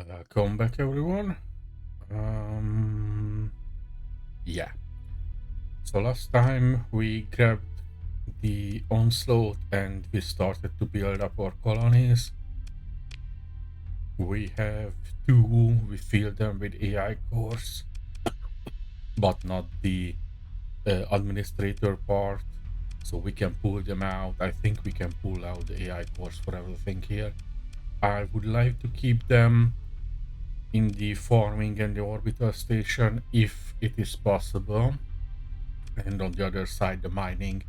Welcome back, everyone. Um, yeah. So last time we grabbed the onslaught and we started to build up our colonies. We have two. We filled them with AI cores, but not the administrator part. So we can pull them out. I think we can pull out the AI cores for everything here. I would like to keep them in the farming and the orbital station if it is possible, and on the other side the mining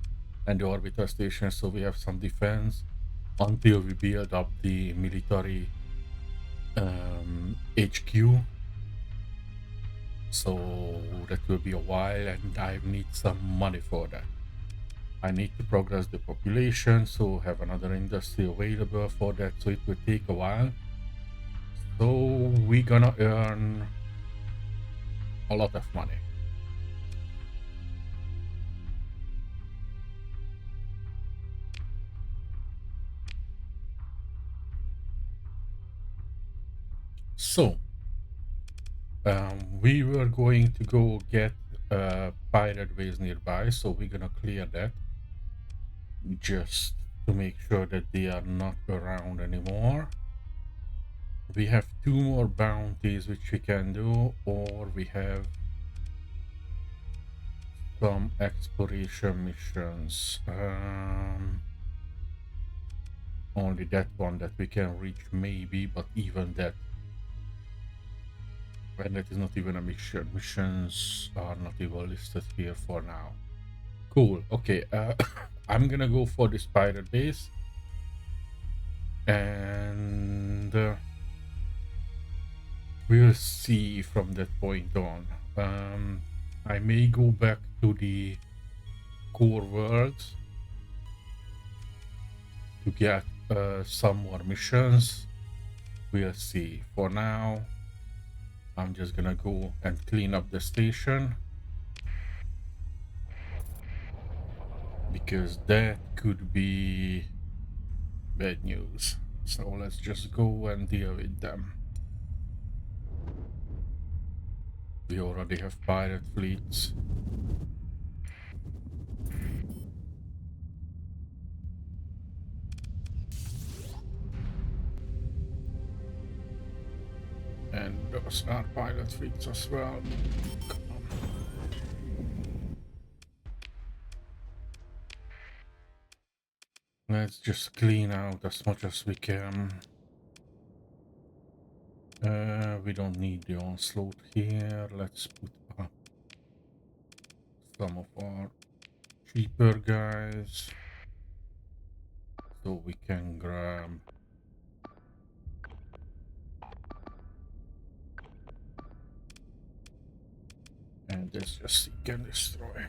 and the orbital station, so we have some defense until we build up the military HQ. So that will be a while and I need some money for that. I need to progress the population, so have another industry available for that, so it will take a while. So we're gonna earn a lot of money. So we were going to go get a pirate base nearby, so we're gonna clear that just to make sure that they are not around anymore. We have two more bounties which we can do, or we have some exploration missions. Only that one that we can reach maybe, but even that, and that is not even a mission. Missions are not even listed here for now. Cool. Okay. I'm gonna go for this pirate base, and we'll see from that point on. I may go back to the core worlds to get some more missions. We'll see. For now, I'm just gonna go and clean up the station because that could be bad news. So let's just go and deal with them. We already have pirate fleets. And those are pilot fleets as well. Come on. Let's just clean out as much as we can. We don't need the onslaught here. Let's put up some of our cheaper guys so we can grab. And let's just seek and destroy.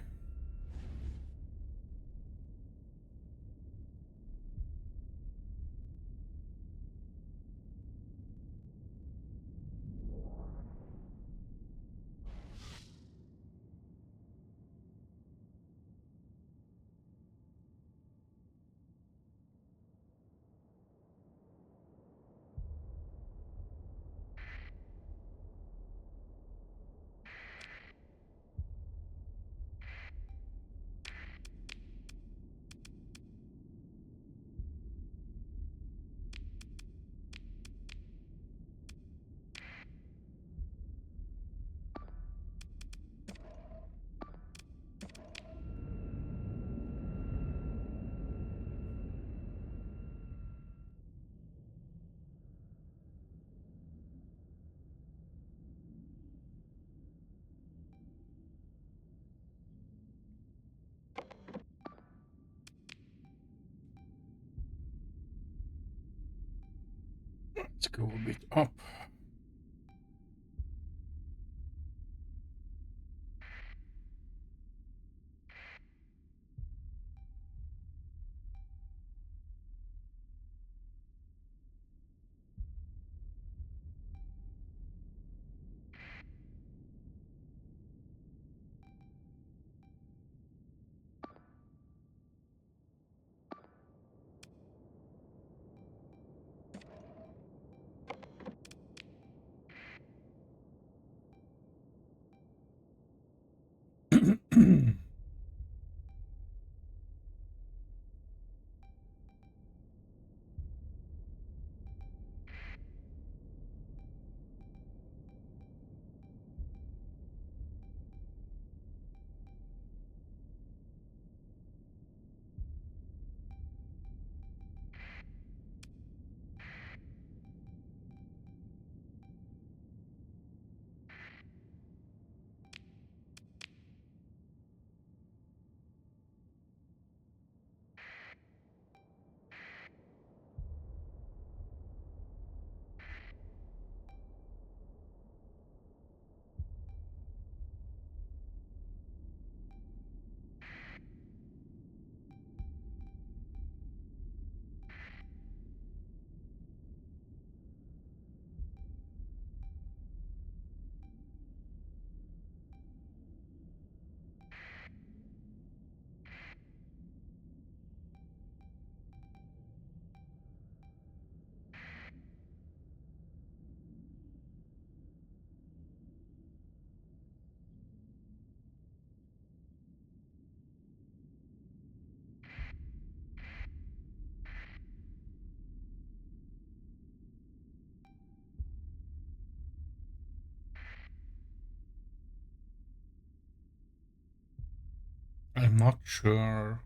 Let's go a bit up. I'm not sure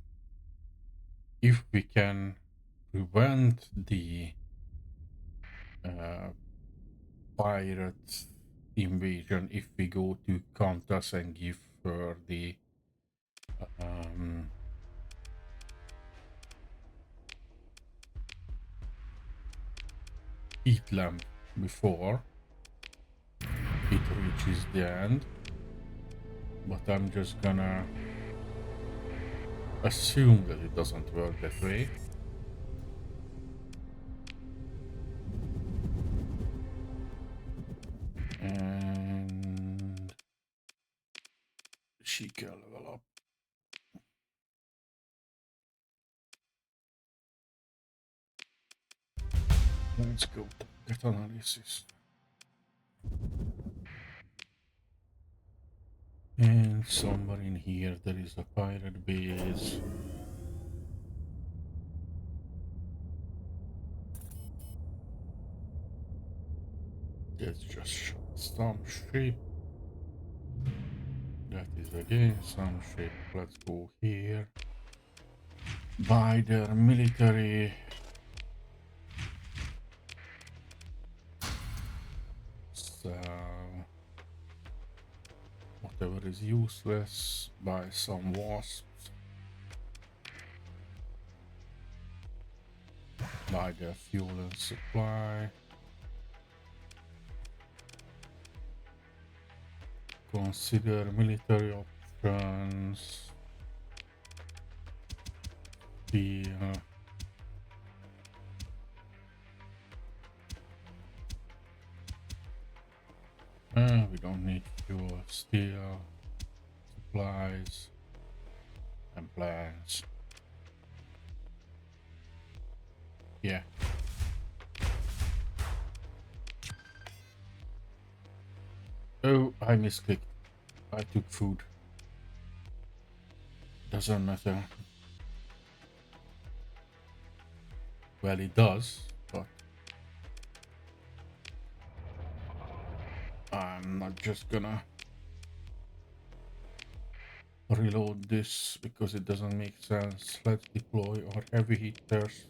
if we can prevent the uh, pirate invasion if we go to Qantas and give her the um, heat lamp before it reaches the end. But I'm just gonna assume that it doesn't work that way. And she can level up. Let's go target analysis. And somewhere in here there is a pirate base. That's just some ship. That is again some ship. Let's go here. Buy their military. So whatever is useless, buy some wasps. Buy their fuel and supply. Consider military options. The we don't need fuel, steel, supplies, and plans. Yeah. Oh, I misclicked. I took food. Doesn't matter. Well, it does, but I'm not just gonna reload this because it doesn't make sense. Let's deploy our heavy hitters.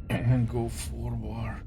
And go forward.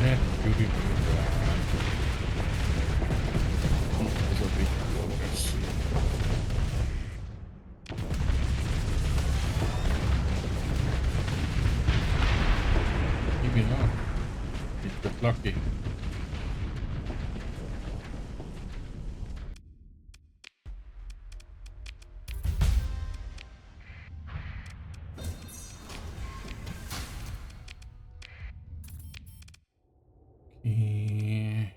Yeah, beauty. It's a bit progress. Maybe not. It got lucky. Okay.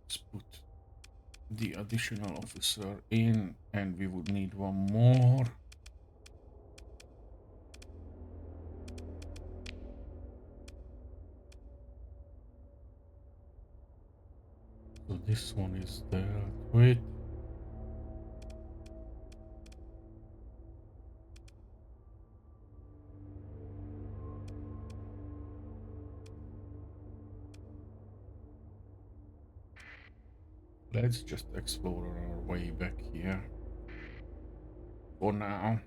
Let's put the additional officer in, and we would need one more. So this one is dealt with. Let's just explore our way back here for now.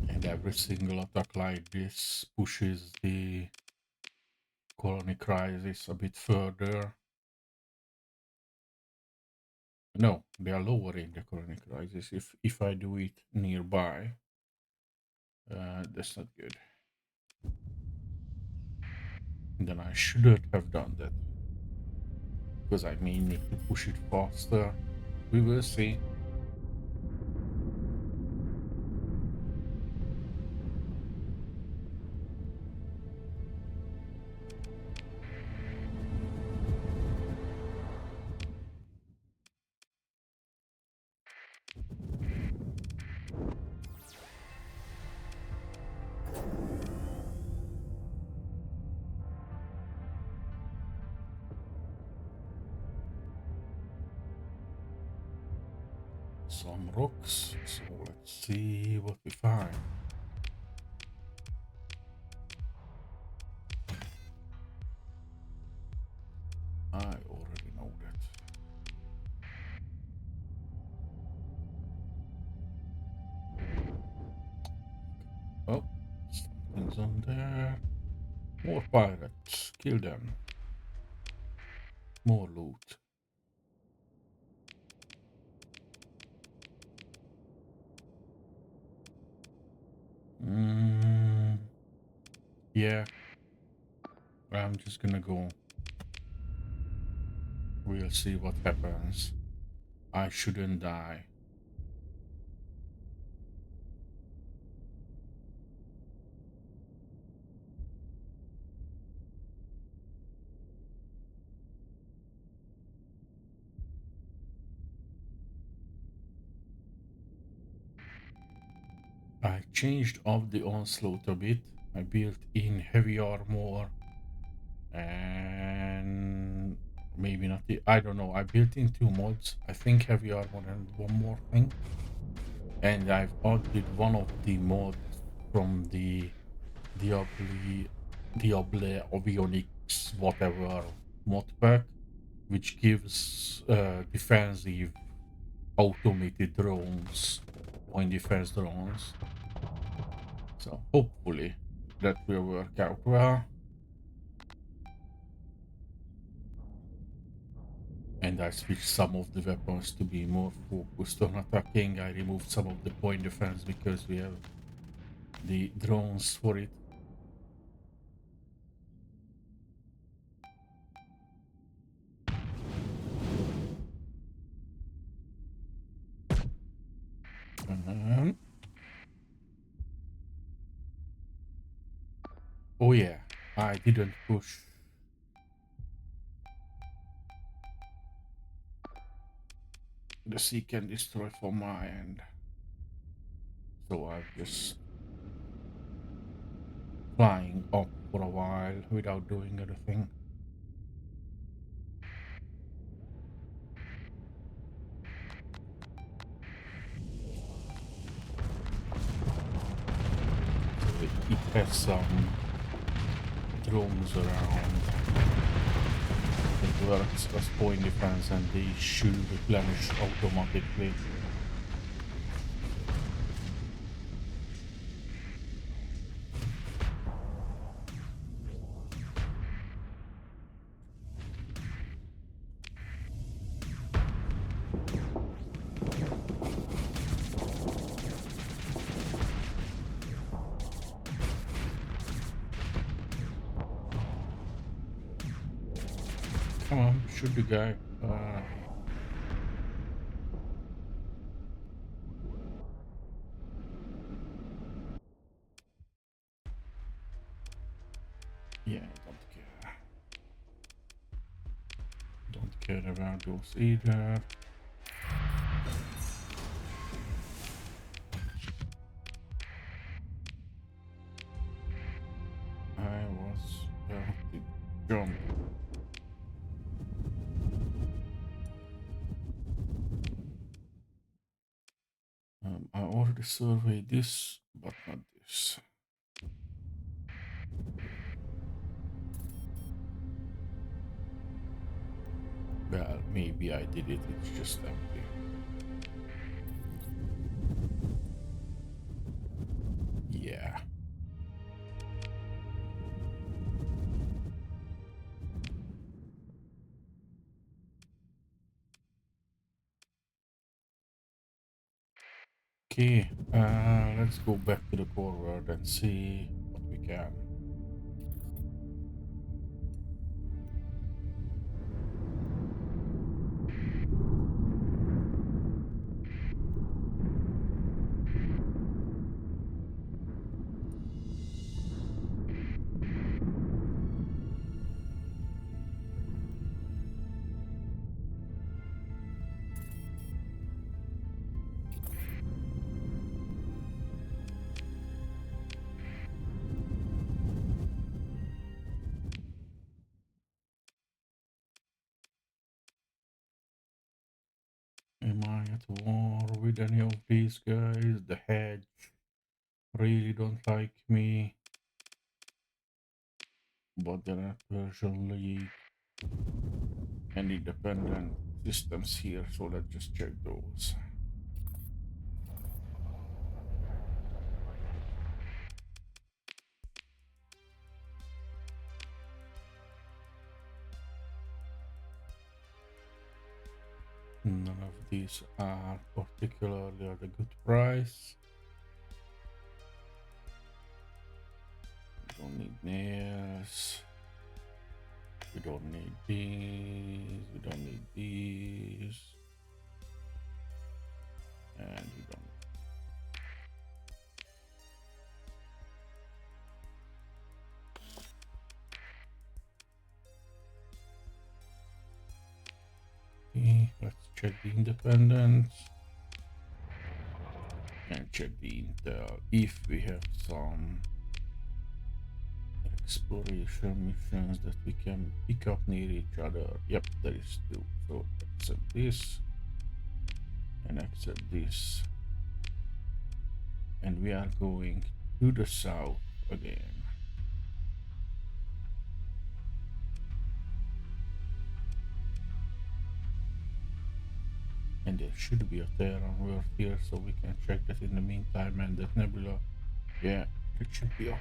And every single attack like this pushes the colony crisis a bit further. No, they are lowering the colony crisis if I do it nearby. That's not good. Then I shouldn't have done that. Because I may need to push it faster. We will see. Some rocks, so let's see what we find. I already know that. Oh, something's on there. More pirates, kill them. More loot. Yeah, I'm just gonna go. We'll see what happens. I shouldn't die. I changed up the onslaught a bit. I built in heavy armor and maybe not the, I don't know. I built in 2 mods. I think heavy armor and one more thing. And I've added one of the mods from the Diable Avionics whatever mod pack, which gives defensive automated drones, point defense drones. So hopefully that will work out well. And I switched some of the weapons to be more focused on attacking. I removed some of the point defense because we have the drones for it. Oh yeah, I didn't push the seek and destroy from my end. So I'm just flying up for a while without doing anything. It has some drones around that works as point defense and they should replenish automatically. Come on, shoot the guy. Yeah, don't care. Don't care about those either. I already surveyed this, but not this. Well, maybe I did it, it's just empty. Yeah. Okay, let's go back to the core world and see what we can. Am I at war with any of these guys? The hedge really don't like me, but there are Persian League and independent systems here, so let's just check those. None of these are particularly at a good price. We don't need nails. We don't need these. We don't need these. And we don't. Okay, let's check the independence and check the intel if we have some exploration missions that we can pick up near each other. Yep, there is two. So accept this and accept this. And we are going to the south again. And there should be a Terran world here, so we can check that in the meantime. And that nebula, yeah, it should be open.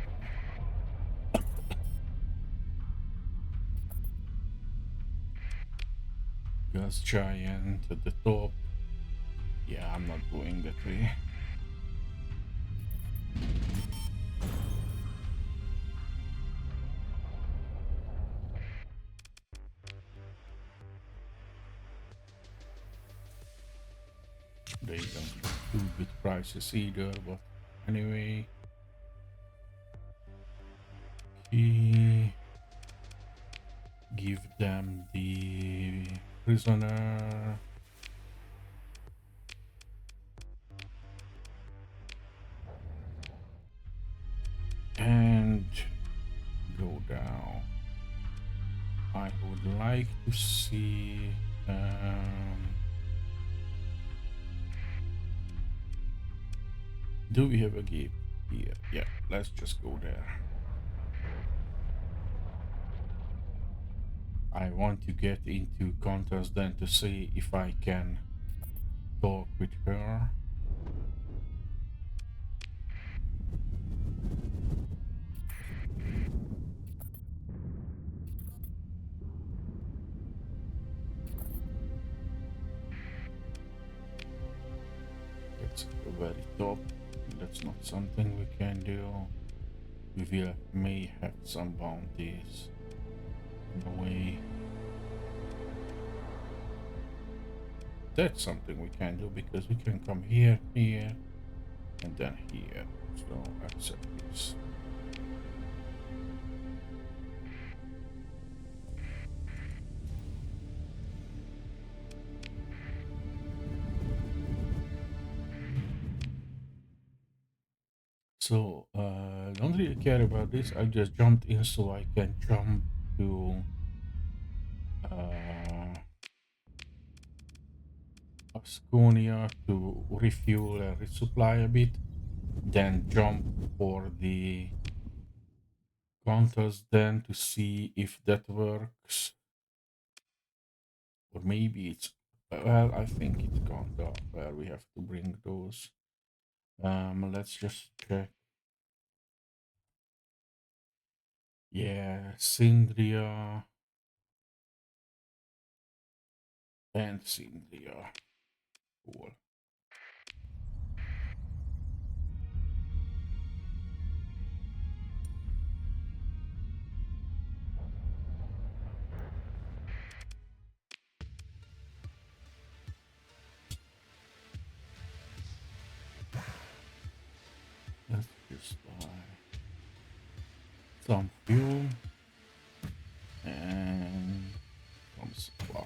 Gas giant at the top. Yeah, I'm not going that way. They don't do good prices either, but anyway. He give them the prisoner. And go down. I would like to see do we have a gate here? Yeah, let's just go there. I want to get into contest then to see if I can talk with her. That's the very top. That's not something we can do. We will may have some bounties in the way. That's something we can do because we can come here, here, and then here. So accept this. So don't really care about this. I just jumped in so I can jump to uh, Asconia to refuel and resupply a bit, then jump for the counters then to see if that works. Or maybe it's, well, I think it's Ganda where we have to bring those. Let's just check. Yeah, Sindria and Sindria. Cool. Let's just buy some fuel and some supply.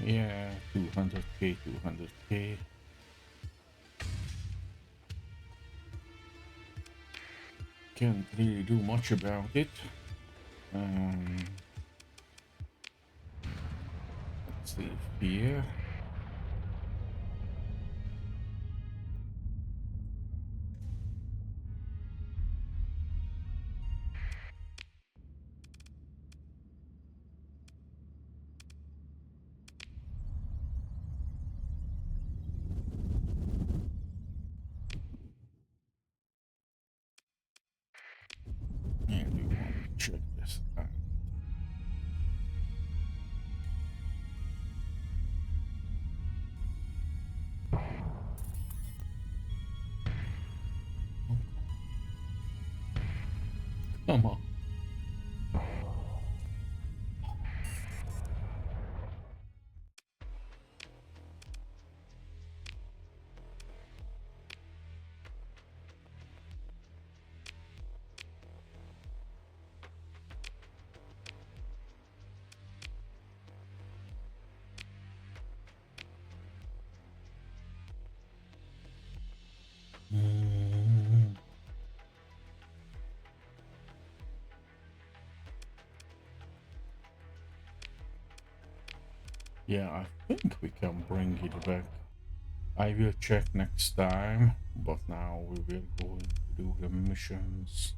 Yeah, 200k, 200k. Can't really do much about it. Um, let's see here. And we want to check this out. Come on. Mm, yeah, I think we can bring it back. I will check next time, but now we will go to do the missions.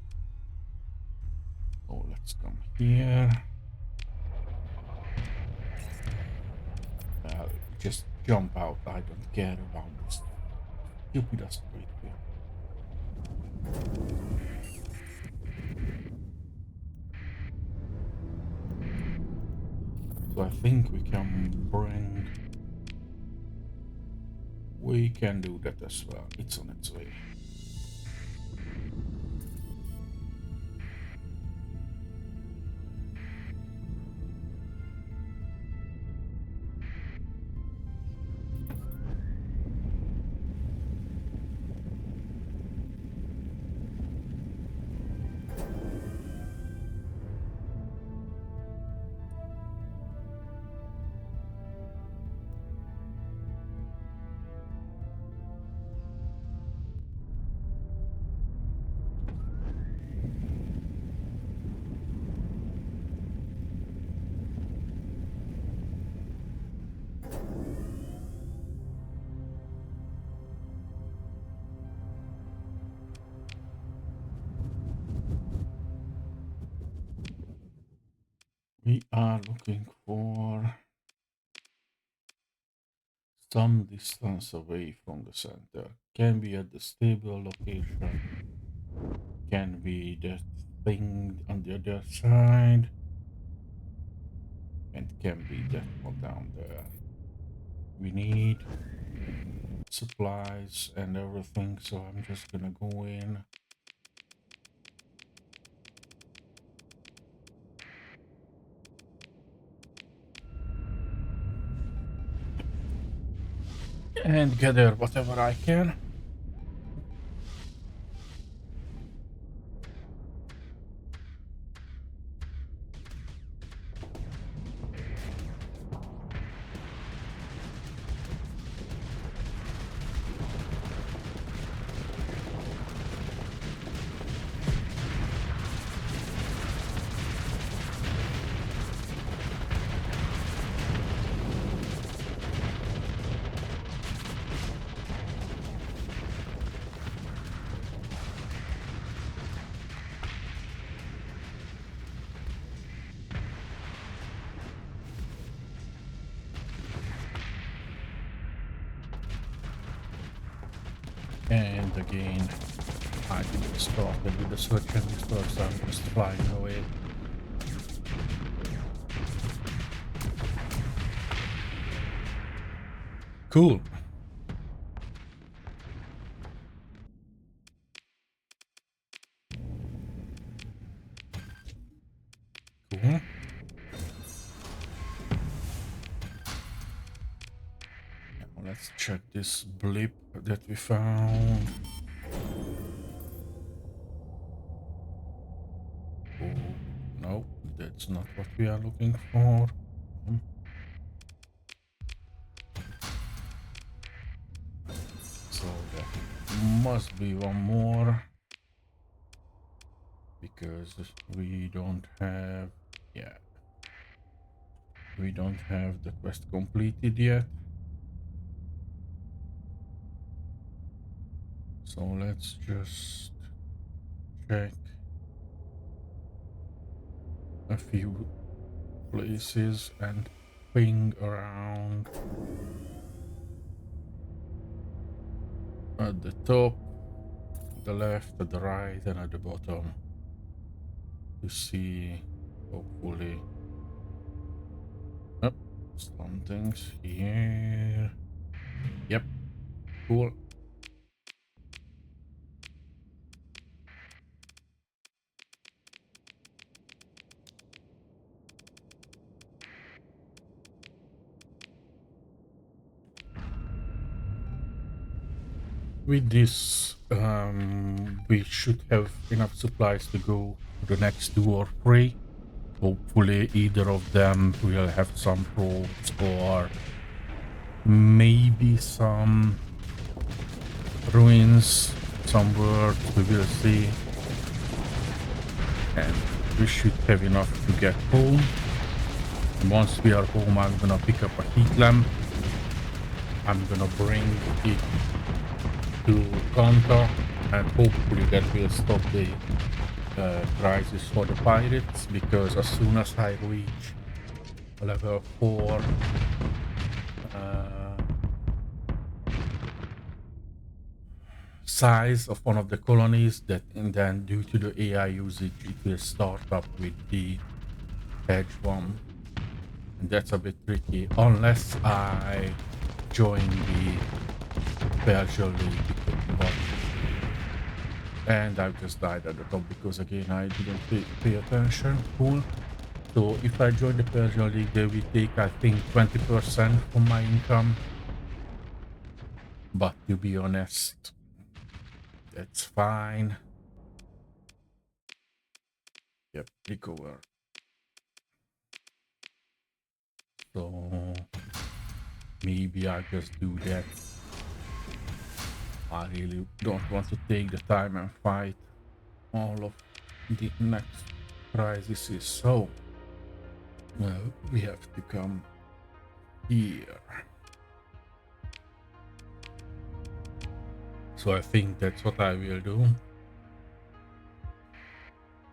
Oh, let's come here. Just jump out. I don't care about this stupidest weight here. So I think we can bring. We can do that as well. It's on its way. We are looking for some distance away from the center. Can be at the stable location. Can be that thing on the other side. And can be that one down there. We need supplies and everything, so I'm just gonna go in. And gather whatever I can. And again, I didn't start with the search engine first, so I'm just flying away. Cool. Cool. Now let's check this blip that we found. Oh, no, that's not what we are looking for. So there must be one more, because we don't have, yeah, we don't have the quest completed yet. So let's just check a few places and ping around at the top, the left, at the right, and at the bottom to see, hopefully, oh, something's here. Yep, cool. With this, we should have enough supplies to go to the next 2 or 3. Hopefully either of them will have some probes, or maybe some ruins somewhere, we will see. And we should have enough to get home. And once we are home, I'm gonna pick up a heat lamp. I'm gonna bring it to counter, and hopefully that will stop the crisis for the pirates, because as soon as I reach level 4 size of one of the colonies, that, and then due to the AI usage it will start up with the edge one, and that's a bit tricky unless I join the Belgian League. But, and I've just died at the top because again I didn't pay attention. Cool. So if I join the Persian League, they will take, I think, 20% from my income. But to be honest, that's fine. Yep, recover. So maybe I just do that. I really don't want to take the time and fight all of the next crises. So we have to come here. So I think that's what I will do.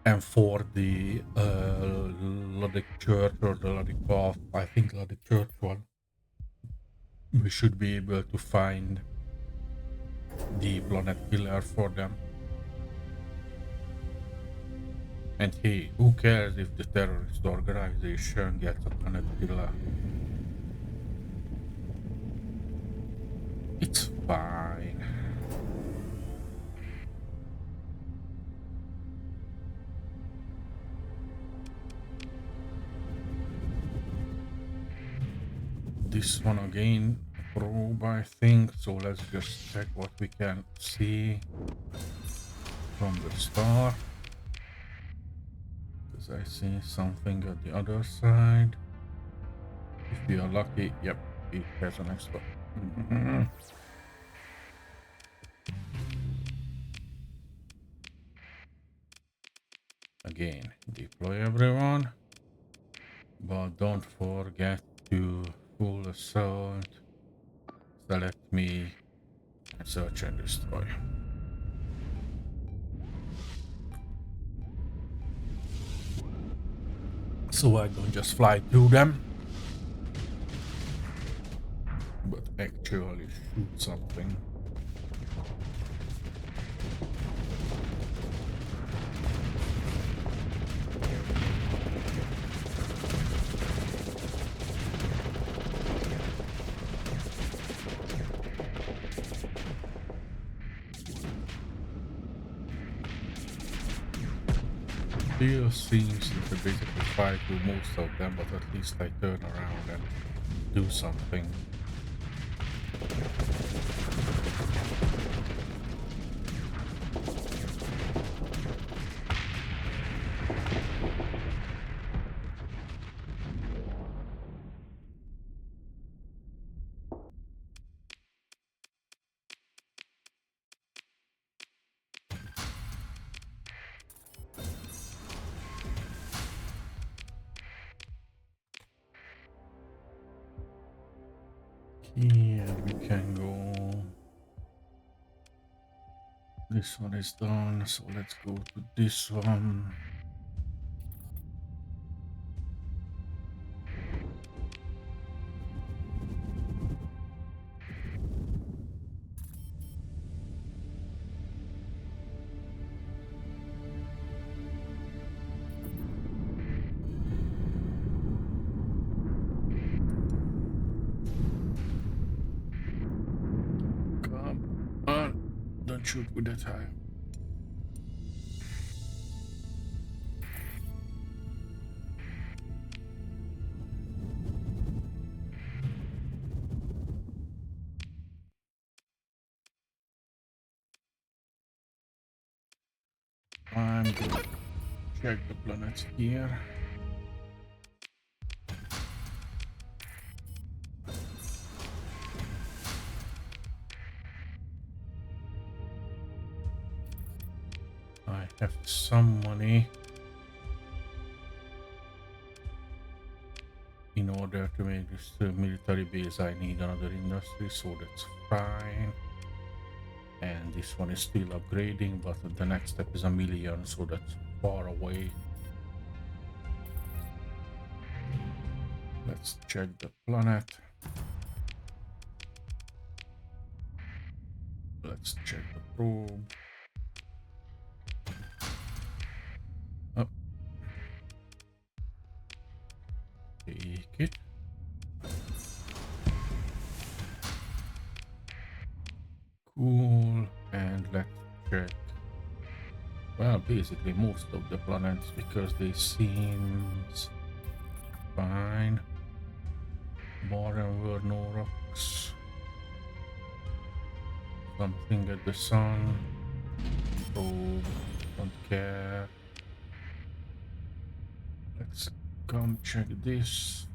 And for the Lodic Church or the Lodic Path, I think Lodic Church one, we should be able to find the planet killer for them. And hey, who cares if the terrorist organization gets a planet killer? It's fine. This one again, probe, I think. So let's just check what we can see from the star. Because I see something at the other side. If we are lucky, yep, it has an extra. Again, deploy everyone. But don't forget to full assault, select me, and search and destroy. So I don't just fly through them, but actually shoot something. still seems that I basically fight with most of them, but at least I turn around and do something. Here we can go. This one is done, so let's go to this one. Come on, don't shoot with that high. I'm gonna check the planets here. I have some money in order to make this military base. I need another industry, so that's fine. And this one is still upgrading, but the next step is 1,000,000, so that's far away. Let's check the planet. Let's check the probe. Oh. Take it. Cool. And let's check. Well, basically most of the planets, because they seems fine. Barren world, no rocks. Something at the sun. Probe. Don't care. Let's come check this.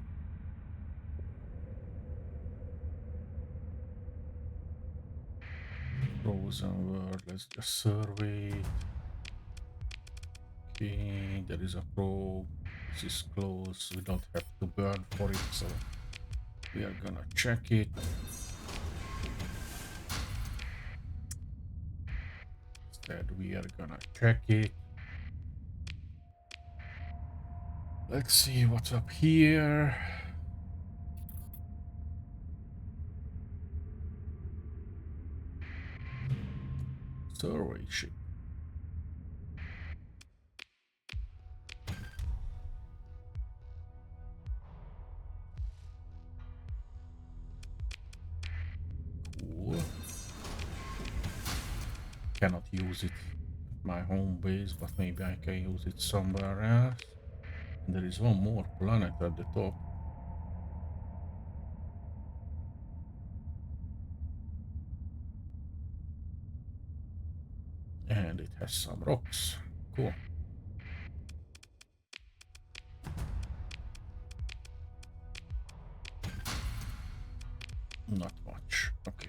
Frozen world, let's just survey. Okay, there is a probe. This is close. We don't have to burn for it, so we are gonna check it. Instead, we are gonna check it. Let's see what's up here. Survey ship. Cool. Cannot use it at my home base, but maybe I can use it somewhere else. And there is one more planet at the top. And it has some rocks. Cool. Not much. Okay.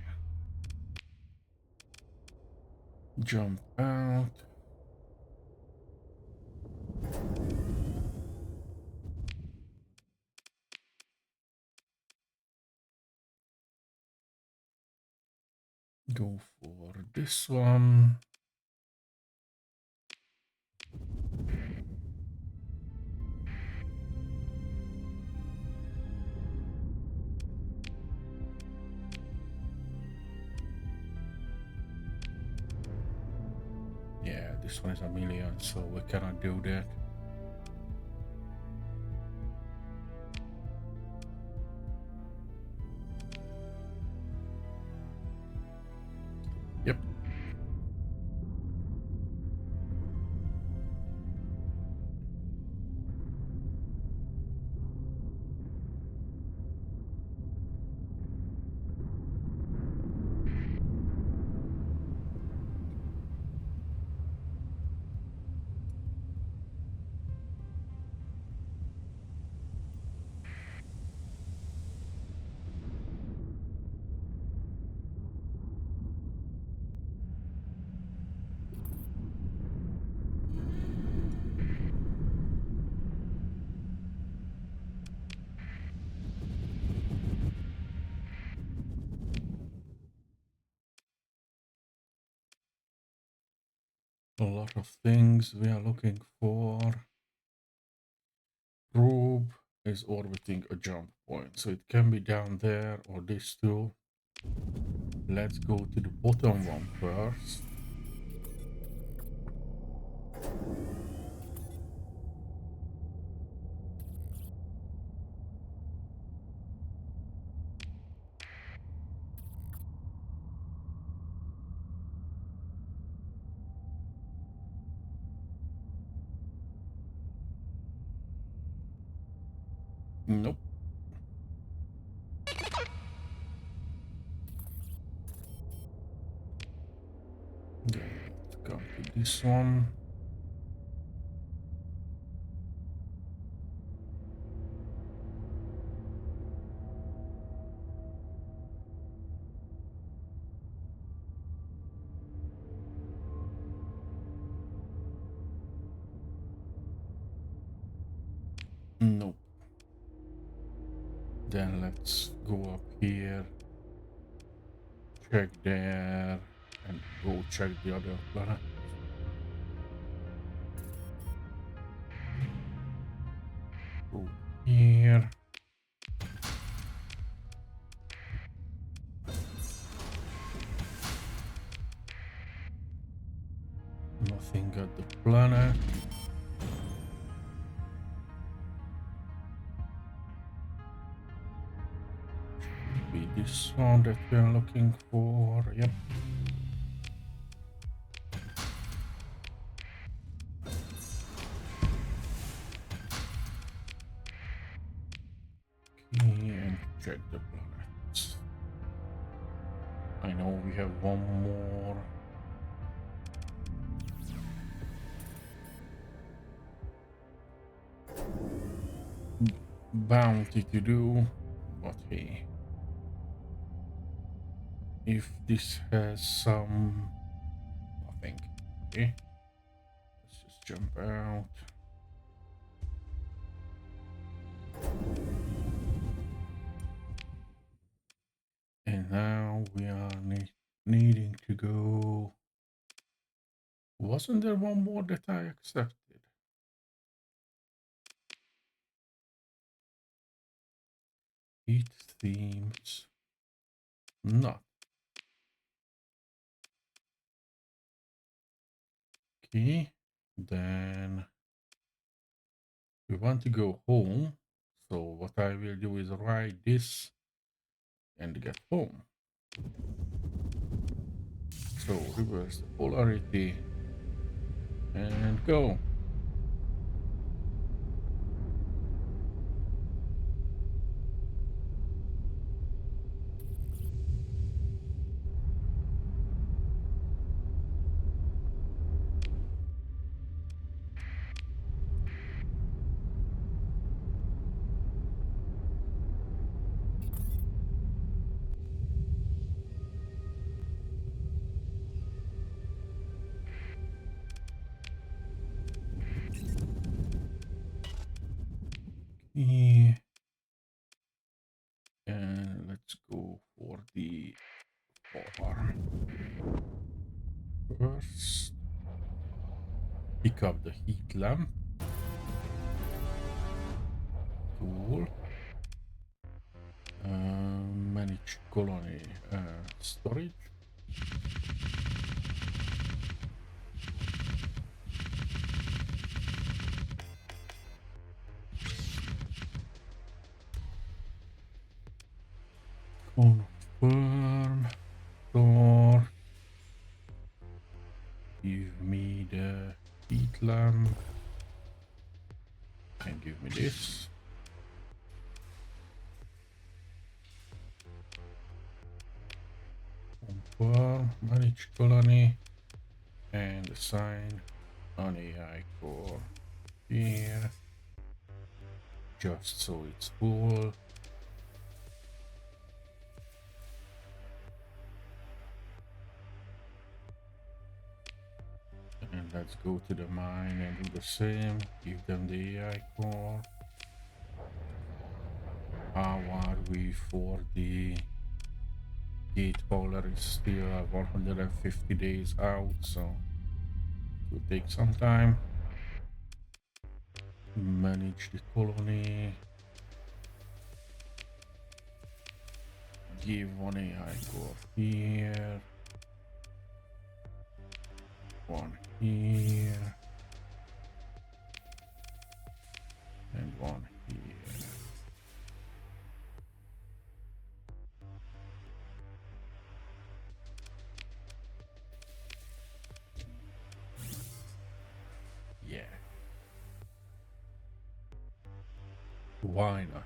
Jump out. Go for this one. Yeah, this one is 1,000,000, so we cannot do that. Yep. A lot of things we are looking for. Probe is orbiting a jump point, so it can be down there or this too. Let's go to the bottom one first. Nope. Then let's come to this one. Nope. Then let's go up here, check there, and go check the other planet. Go here. Nothing at the planet. Be this one that we're looking for. Yep. Okay, and check the planets. I know we have one more. Bounty to do, but hey, if this has some nothing, okay, let's just jump out. And now we are needing to go. Wasn't there one more that I accepted? It seems not. Okay, then we want to go home. So what I will do is write this and get home. So reverse the polarity and go. Yeah. And let's go for the bar. First, pick up the heat lamp tool. Manage colony storage. Confirm. Store. Give me the heat lamp. And give me this. Confirm. Manage colony. And assign an AI core here. Just so it's full. And let's go to the mine and do the same. Give them the AI core. How are we for the gate polar? Is still 150 days out, so will take some time. Manage the colony. Give one AI core here. One here. And one here. Yeah. Why not?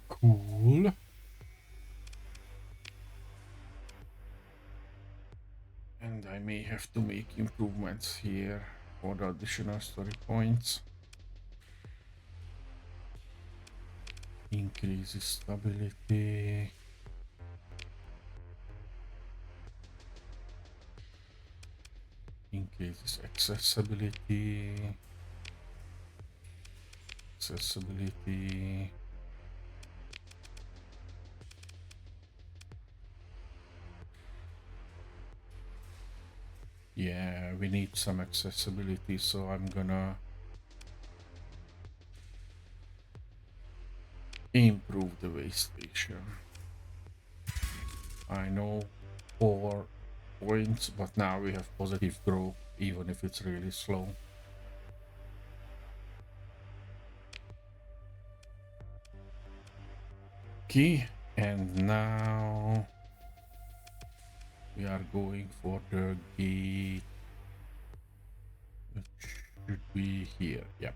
Cool. And I may have to make improvements here for the additional story points. Increases stability. Increases accessibility. Accessibility. Yeah, we need some accessibility, so I'm gonna improve the way station. I know 4 points, but now we have positive growth, even if it's really slow. Okay, and now we are going for the gate. It should be here. Yep.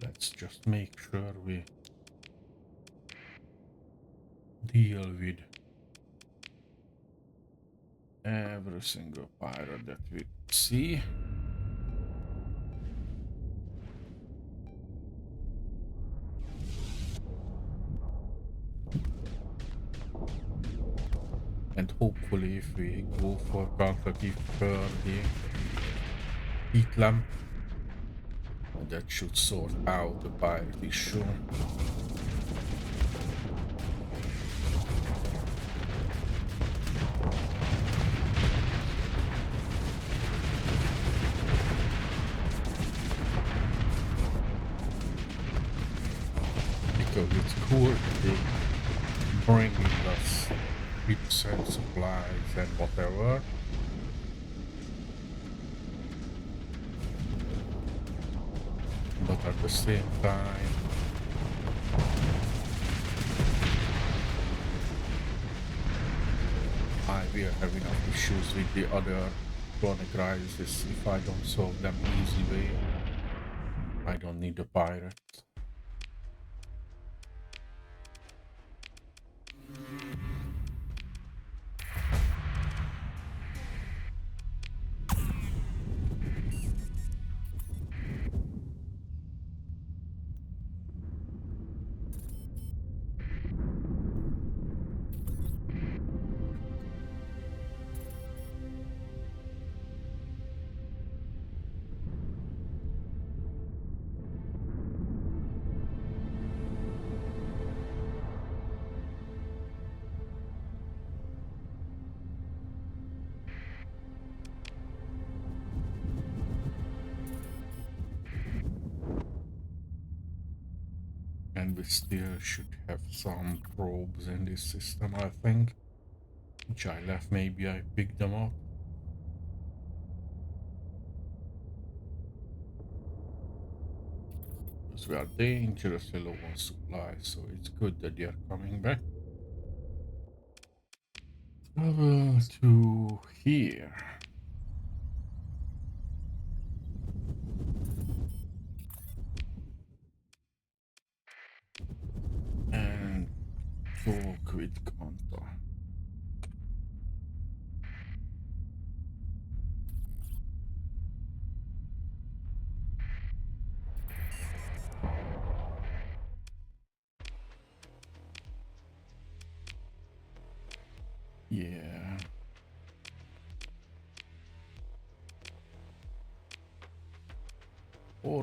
Let's just make sure we deal with every single pirate that we see. And hopefully if we go for counter-gift per the heat lamp, that should sort out the pirate issue. Because it's cool that they bringing us ships and supplies and whatever. But at the same time, I will have enough issues with the other chronic crises if I don't solve them easy way. I don't need a pirate. And we still should have some probes in this system, I think. Which I left, maybe I picked them up. Because we are dangerously low on supplies, so it's good that they are coming back. Travel to here. And talk with Kanta. Yeah.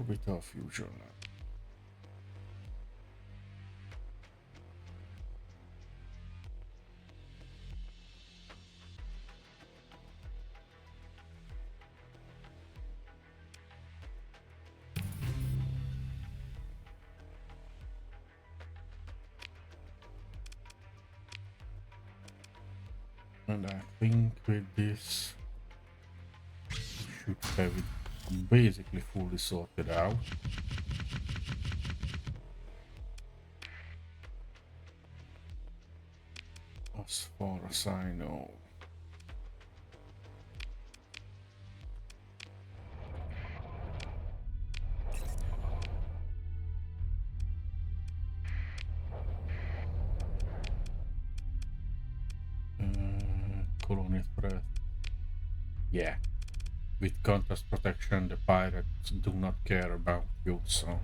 Orbital Fusion Lab. And I think with this, we should have it basically fully sorted out. As far as I know. Colony threat. Yeah. With contrast protection, the pirates do not care about you, so.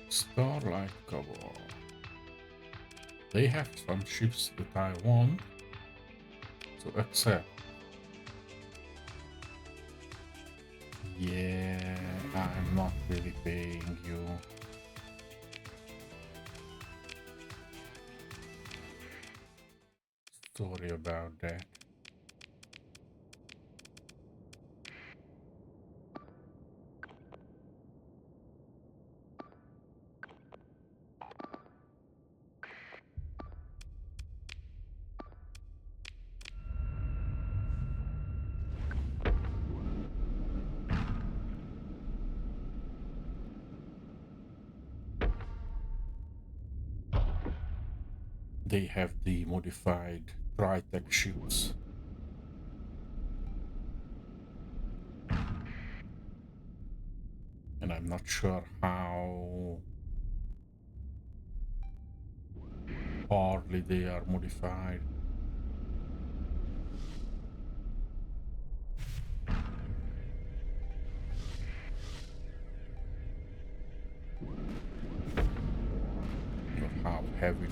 Starlight Cover. They have some ships that I want to accept. Yeah, I'm not really paying you. Sorry about that. They have the modified Tritech ships. And I'm not sure how hardly they are modified. Or how heavy.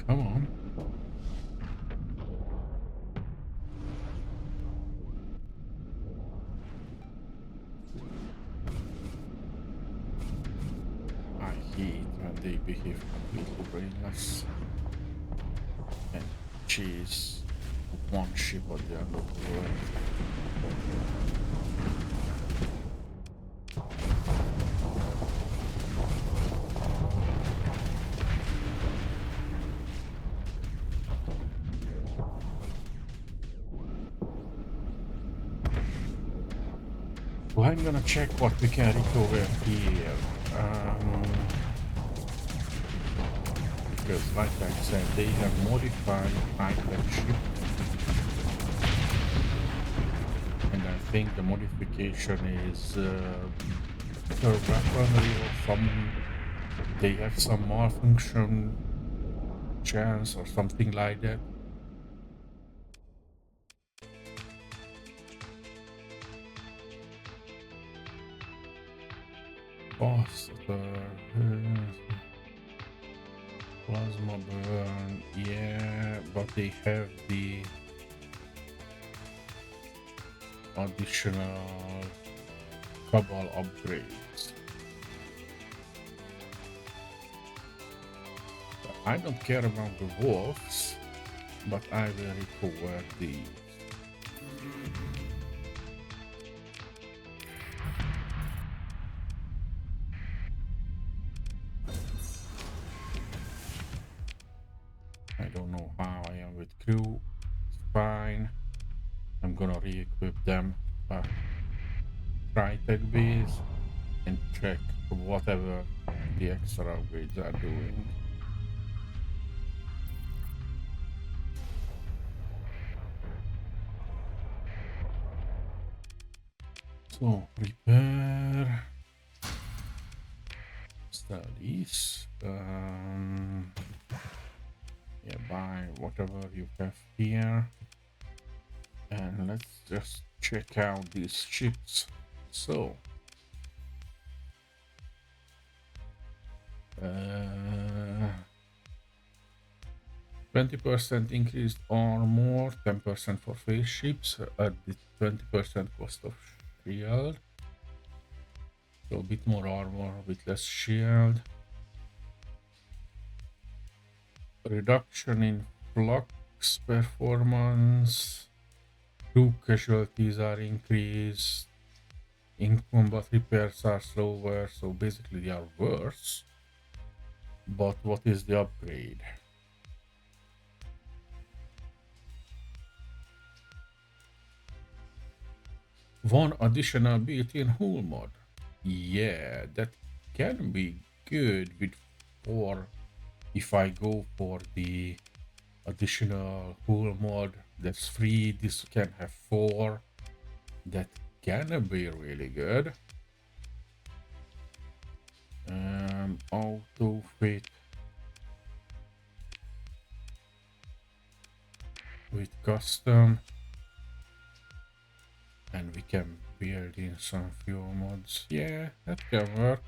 Come on. I hate when they behave completely brainless and chase one ship or the other world. Well, I'm gonna check what we can recover here. Because like I said, they have modified high-tech ship. And I think the modification is better weaponry or some... They have some malfunction chance or something like that. Plasma burn, yeah, but they have the additional Cabal upgrades. I don't care about the wolves, but I will recover these. I don't know how I am with crew. It's fine. I'm gonna re-equip them. Try tech base and check whatever the extra upgrades are doing. So repair studies. Yeah, buy whatever you have here, and let's just check out these ships. So, 20% increased armor, 10% for face ships at the 20% cost of shield. So a bit more armor, a bit less shield. Reduction in flux performance. Crew casualties are increased. In combat repairs are slower, so basically they are worse. But what is the upgrade? One additional built-in hull mod. Yeah, that can be good with 4. If I go for the additional hull mod that's free, this can have 4. That can be really good. Auto fit with custom, and we can build in some fuel mods. Yeah, that can work.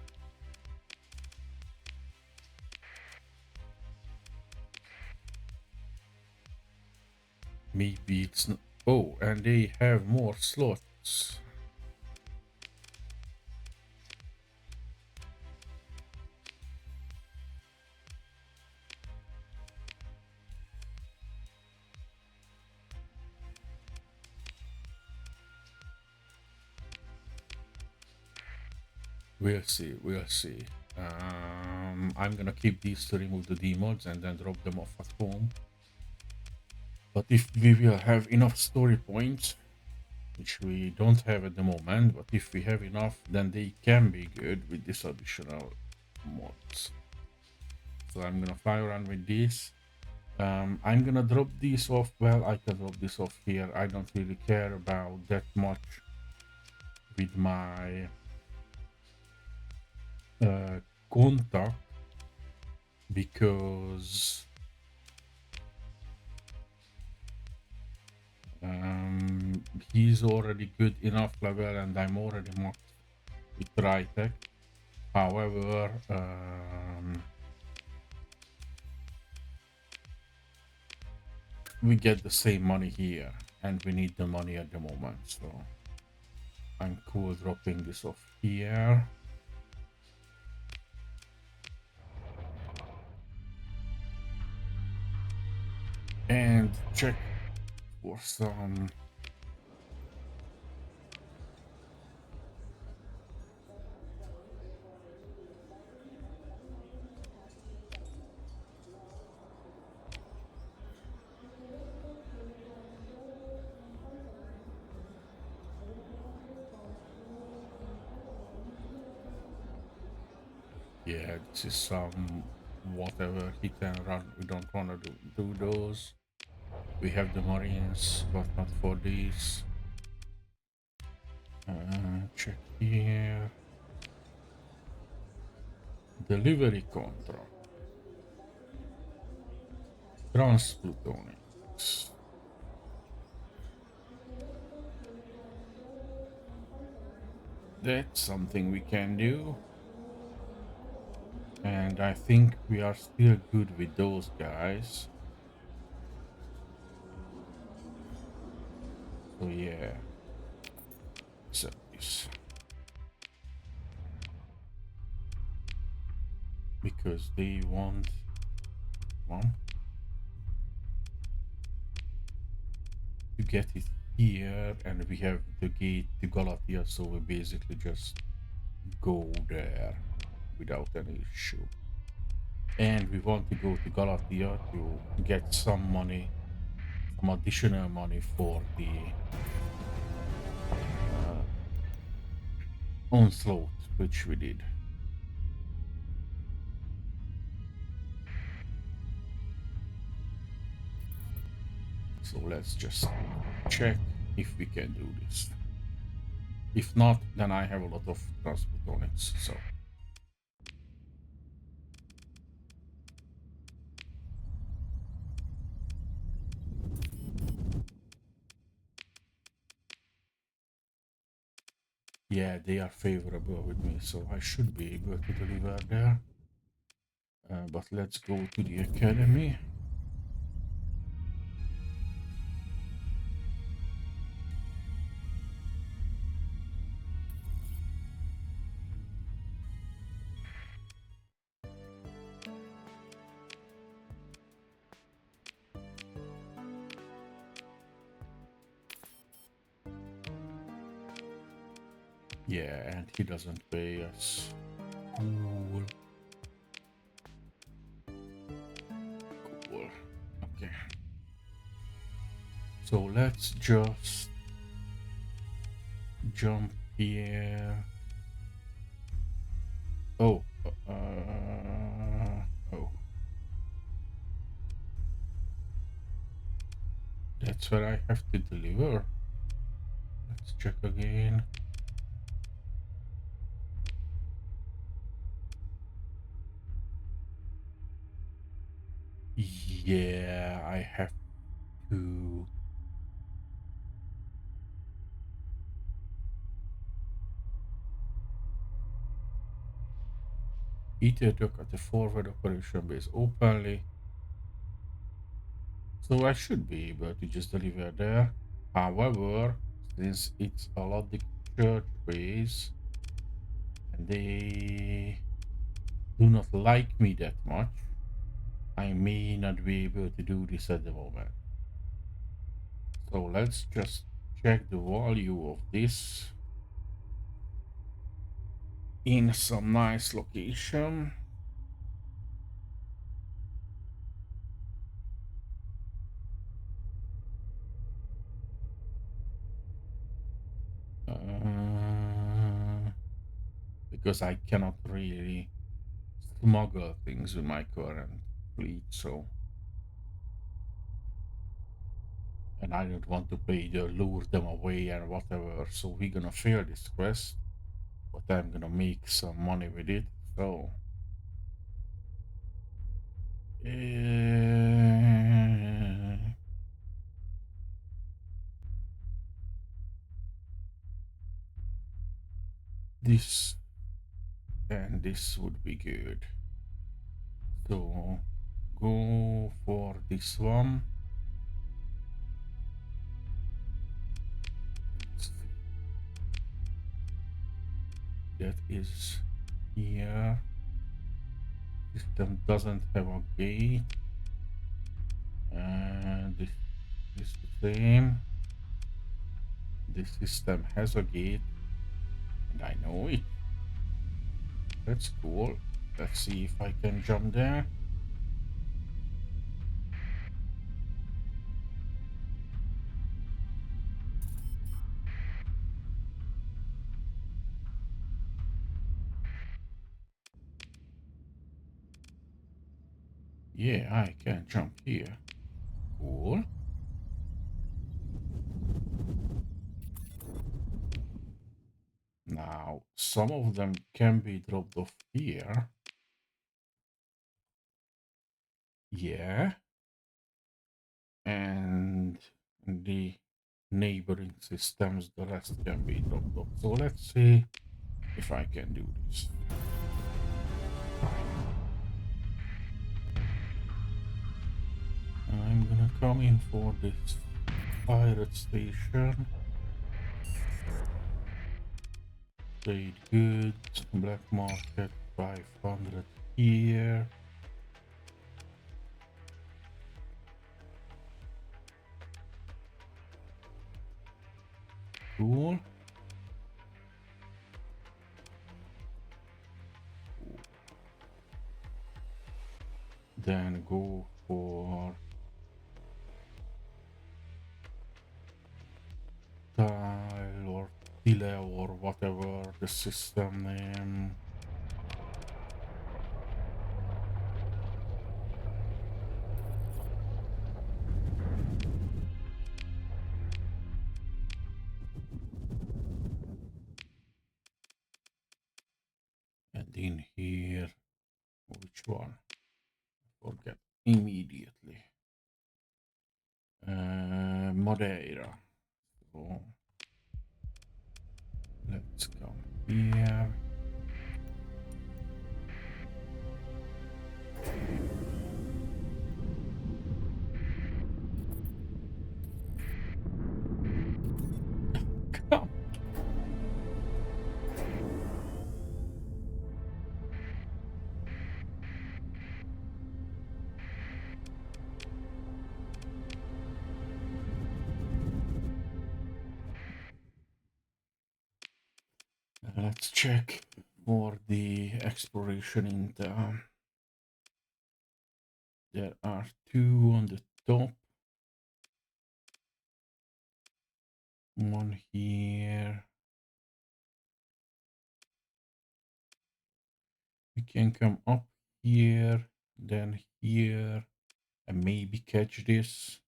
Maybe it's oh, and they have more slots. We'll see, we'll see. I'm gonna keep these to remove the demods and then drop them off at home. But if we will have enough story points, which we don't have at the moment, but if we have enough, then they can be good with this additional mods. So I'm gonna fly around with this. I'm gonna drop this off. Well, I can drop this off here. I don't really care about that much with my contact, because he's already good enough level and I'm already maxed with Tritech. However, we get the same money here and we need the money at the moment, so I'm cool dropping this off here. And check for some yeah, this is some whatever hit and run. We don't want to do those. We have the Marines, but not for these. Check here. Delivery contract. Transplutonics. That's something we can do. And I think we are still good with those guys. So yeah. So this. Because they want one to get it here, and we have the gate to Galatia, so we basically just go there without any issue. and we want to go to Galatia to get some money, some additional money for the onslaught, which we did. So let's just check if we can do this. If not, then I have a lot of transpotonics. So yeah, they are favorable with me, so I should be able to deliver there. But let's go to the academy. Yeah, and he doesn't pay us. Cool. Cool. Okay. So let's just jump here. Oh. Oh. That's where I have to deliver. Let's check again. Yeah, I have to. Either look at the forward operation base openly. So I should be able to just deliver there. However, since it's a Lodic church base and they do not like me that much, I may not be able to do this at the moment. So let's just check the value of this in some nice location. Uh, because I cannot really smuggle things with my current fleet, so and I don't want to pay the lure them away and whatever. So we're gonna fail this quest, but I'm gonna make some money with it. So uh, this and this would be good. So go for this one. That is here. System doesn't have a gate, and this is the same. This system has a gate, and I know it. That's cool. Let's see if I can jump there. Yeah, I can jump here. Cool. Now, some of them can be dropped off here. Yeah. And the neighboring systems, the rest can be dropped off. So let's see if I can do this. I'm gonna come in for this pirate station. Trade goods, black market, 500 here. Cool. then go for tile or tile or whatever the system name. And in here, which one? Forget immediately. Madeira. So let's come here. Come. Let's check for the exploration in town. There are two on the top. One here. We can come up here, then here, and maybe catch this.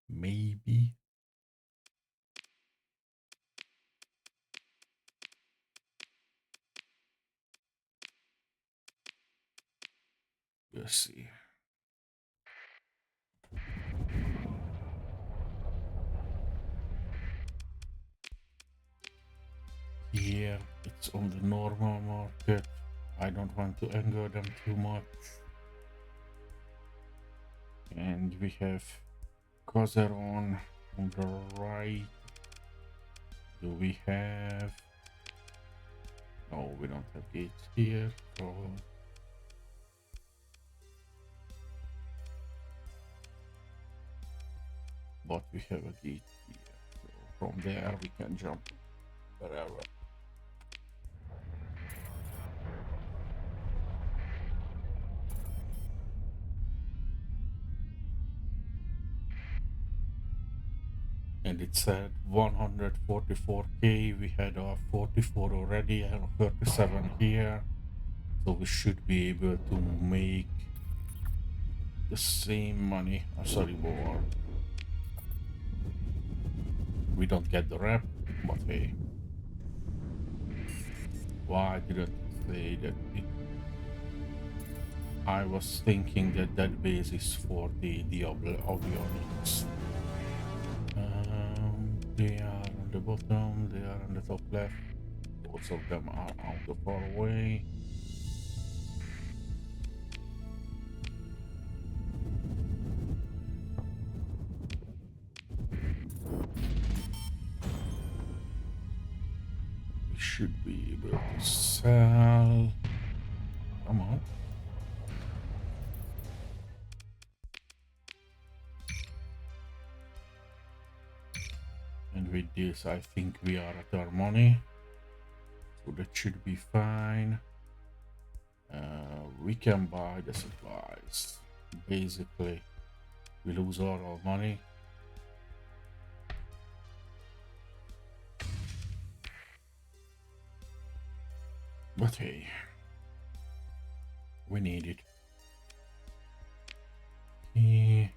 Maybe. We'll see. Here, it's on the normal market. I don't want to anger them too much. And we have Kazaron on the right. Do we have... No, we don't have gates here, so... But we have a gate here. So from there we can jump wherever. And it said 144k. We had 44 already and 37 here, so we should be able to make the same money. Sorry, more. We don't get the rep, but hey, why didn't it say that? I was thinking that that base is for the Diablo avionics. They are on the bottom, they are on the top left. Both of them are out of far away. We should be able to sell. Come on. And with this, I think we are at our money. So that should be fine. We can buy the supplies. Basically, we lose all our money. But hey, we need it. Okay.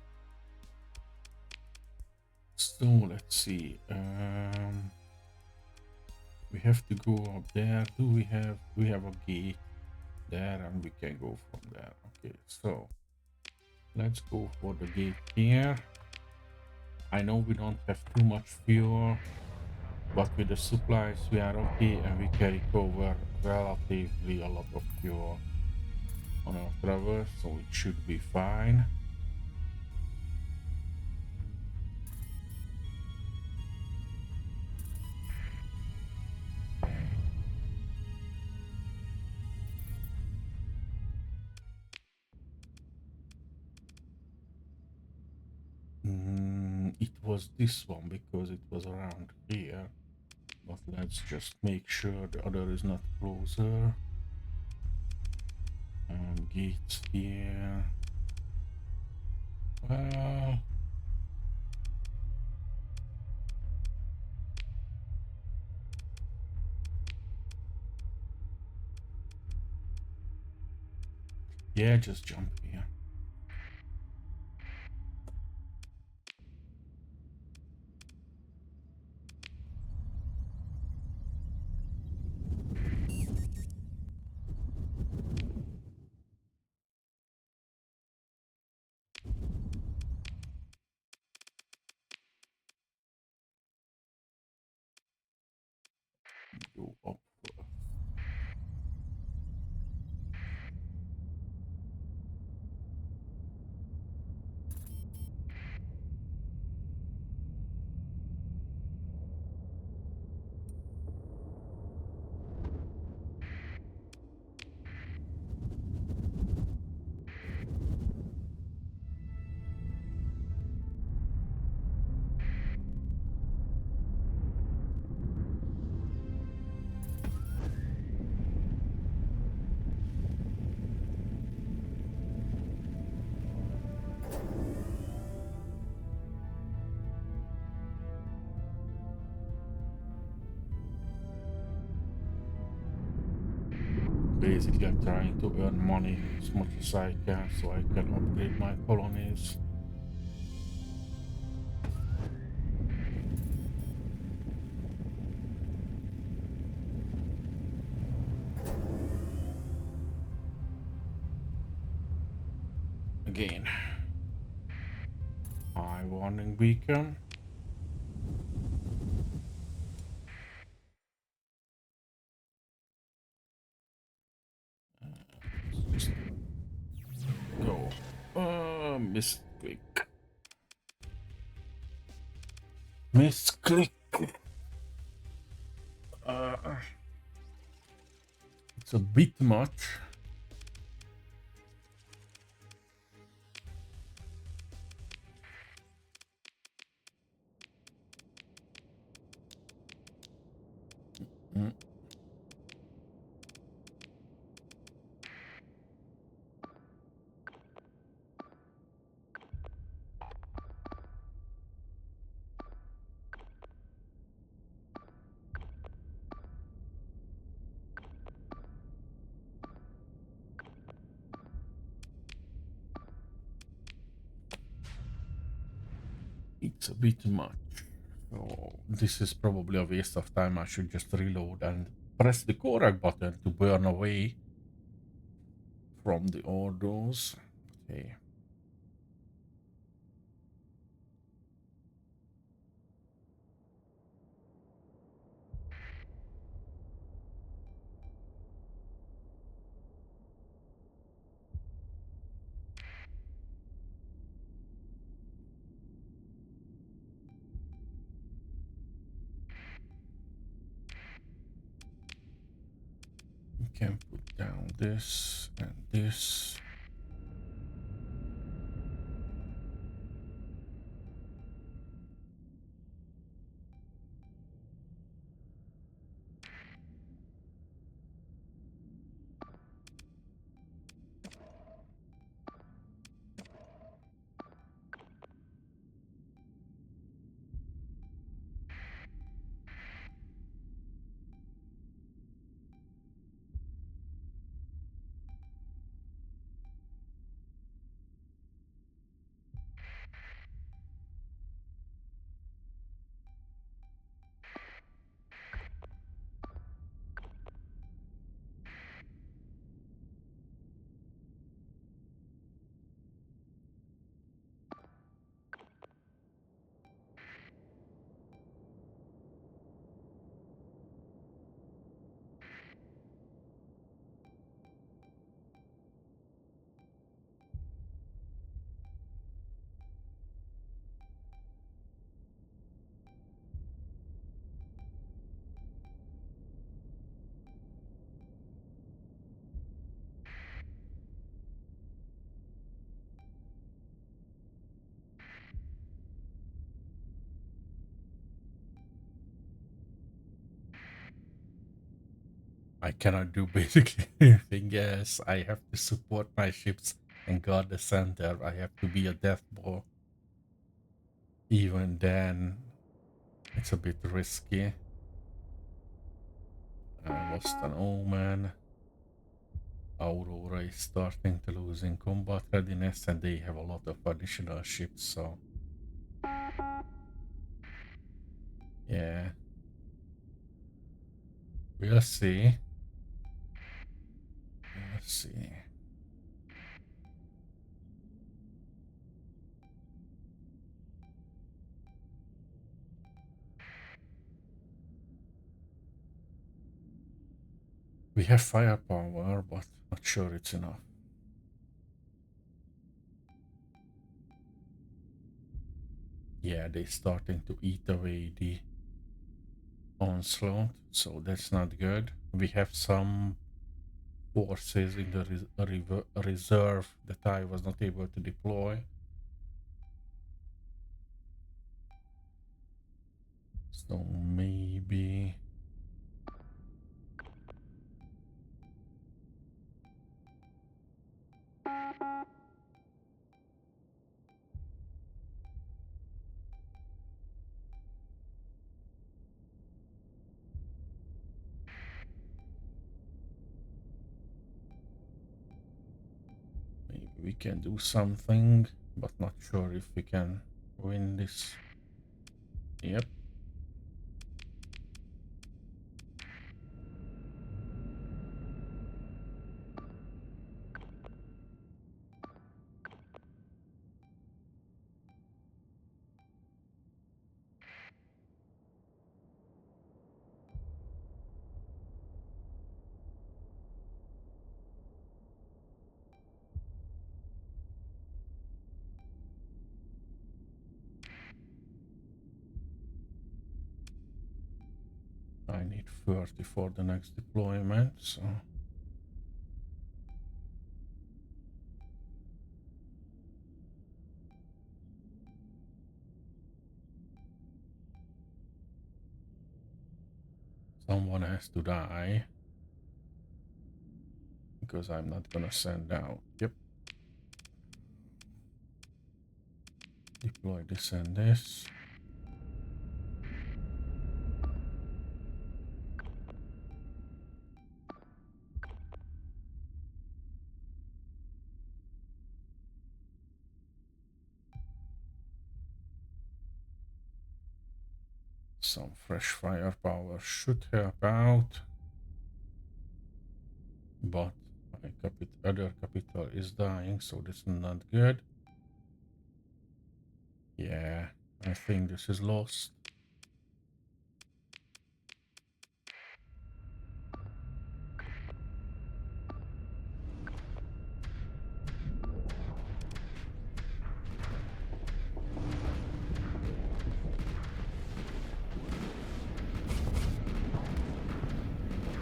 So let's see. We have to go up there. We have a gate there, and we can go from there. Okay, so let's go for the gate here. I know we don't have too much fuel, but with the supplies we are okay, and we carry over relatively a lot of fuel on our travel, so it should be fine. It was this one because it was around here, but let's just make sure the other is not closer. gates here. Well, yeah, just jump here. Go up first. Basically, I'm trying to earn money as much as I can so I can upgrade my colonies. Again, high warning beacon. Just go. Misclick. Misclick. Uh, it's a bit much. Mm. It's a bit much. So this is probably a waste of time. I should just reload and press the correct button to burn away from the orders. Okay. We can put down this and this. I cannot do basically anything else. I have to support my ships and guard the center. I have to be a death ball. Even then, it's a bit risky. I lost an Omen. Aurora is starting to lose in combat readiness, and they have a lot of additional ships, so yeah. We'll see. We'll see. We have firepower, but not sure it's enough. Yeah, they're starting to eat away the onslaught, so that's not good. We have some forces in the reserve that I was not able to deploy. So maybe we can do something, but not sure if we can win this. Yep. I need 30 for the next deployment, so someone has to die because I'm not gonna send out. Yep. Deploy this and this. Some fresh firepower should help out, but my other capital is dying, so that's not good. Yeah, I think this is lost.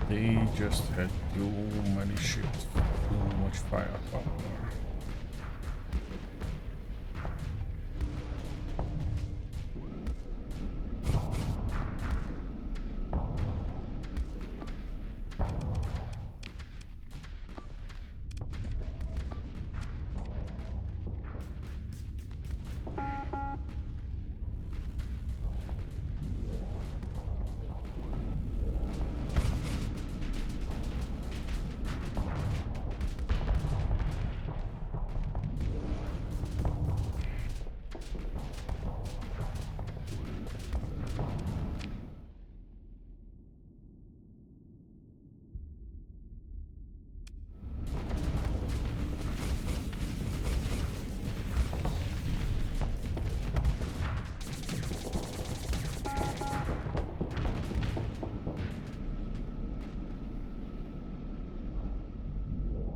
They just had too many ships, too much firepower.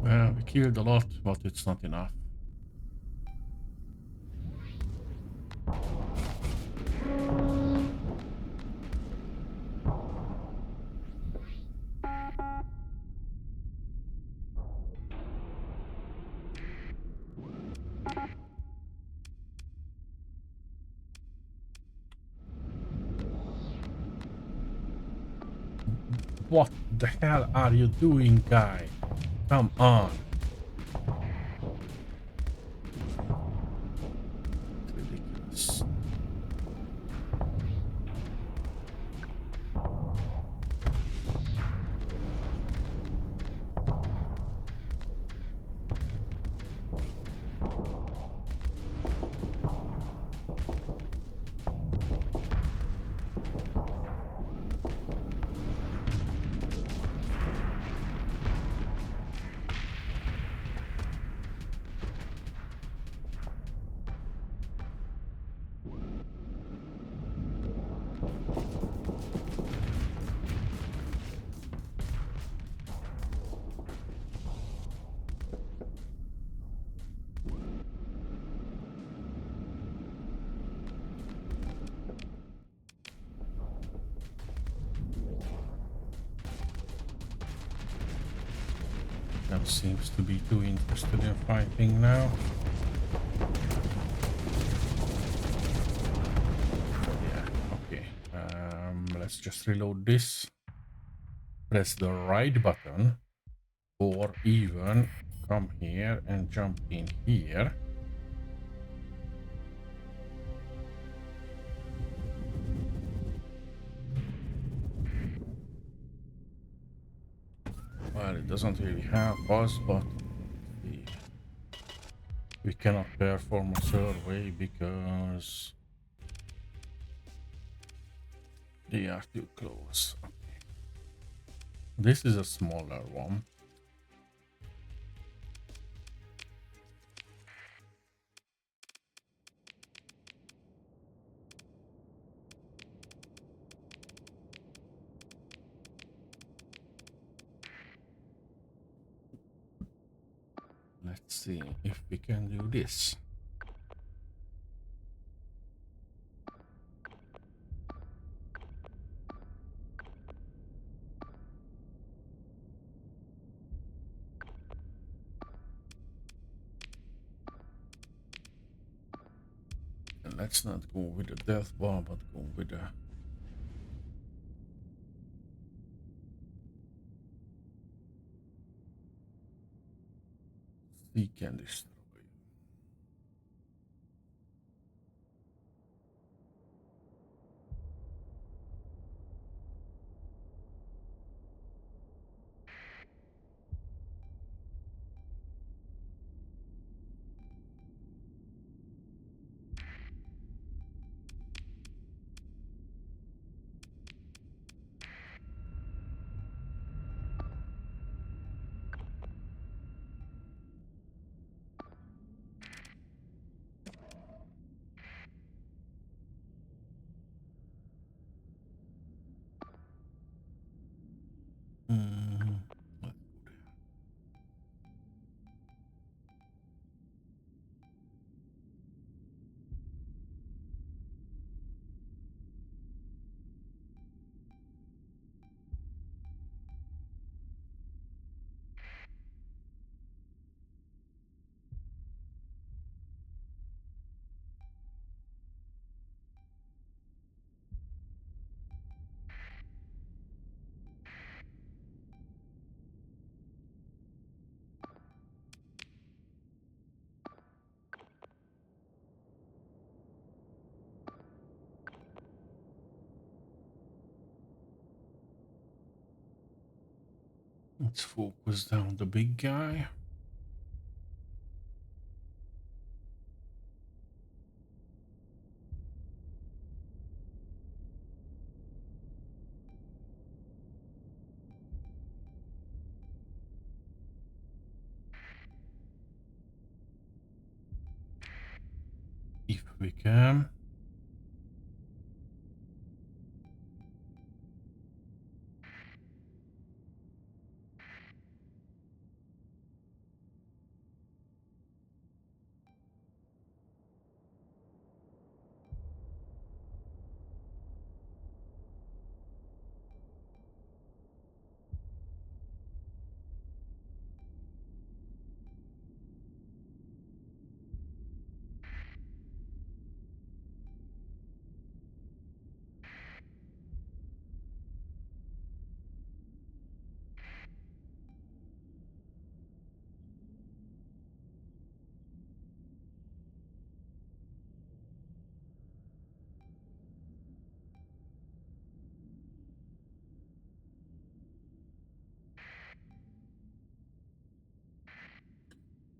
Well, we killed a lot, but it's not enough. What the hell are you doing, guy? Come on. Ridiculous. That seems to be too interested in fighting now. Yeah, okay. Let's just reload this. Press the right button, or even come here and jump in here. Well, it doesn't really help us, but we cannot perform a survey because they are too close. Okay. This is a smaller one. Let's see if we can do this. And let's not go with the death bar, but go with the seek and destroy. Mm, let's go there. Let's focus down the big guy. If we can.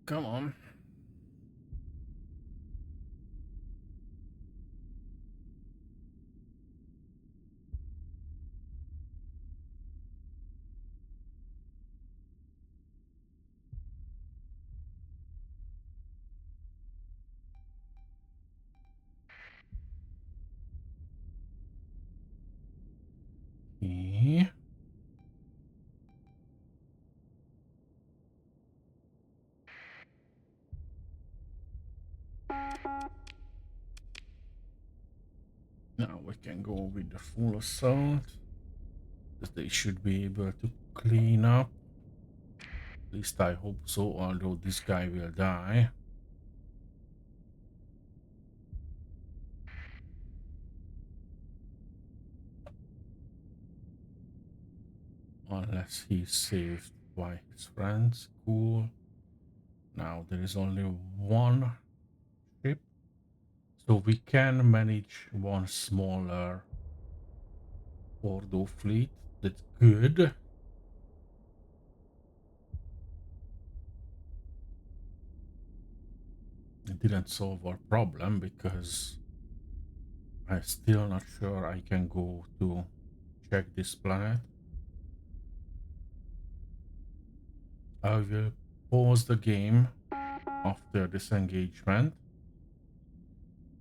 Come on. Okay. Now we can go with the full assault. They should be able to clean up. At least I hope so, although this guy will die. Unless he's saved by his friends. Cool. Now there is only one ship. So we can manage one smaller Ordo fleet. That's good. It didn't solve our problem because I'm still not sure I can go to check this planet. I will pause the game after this engagement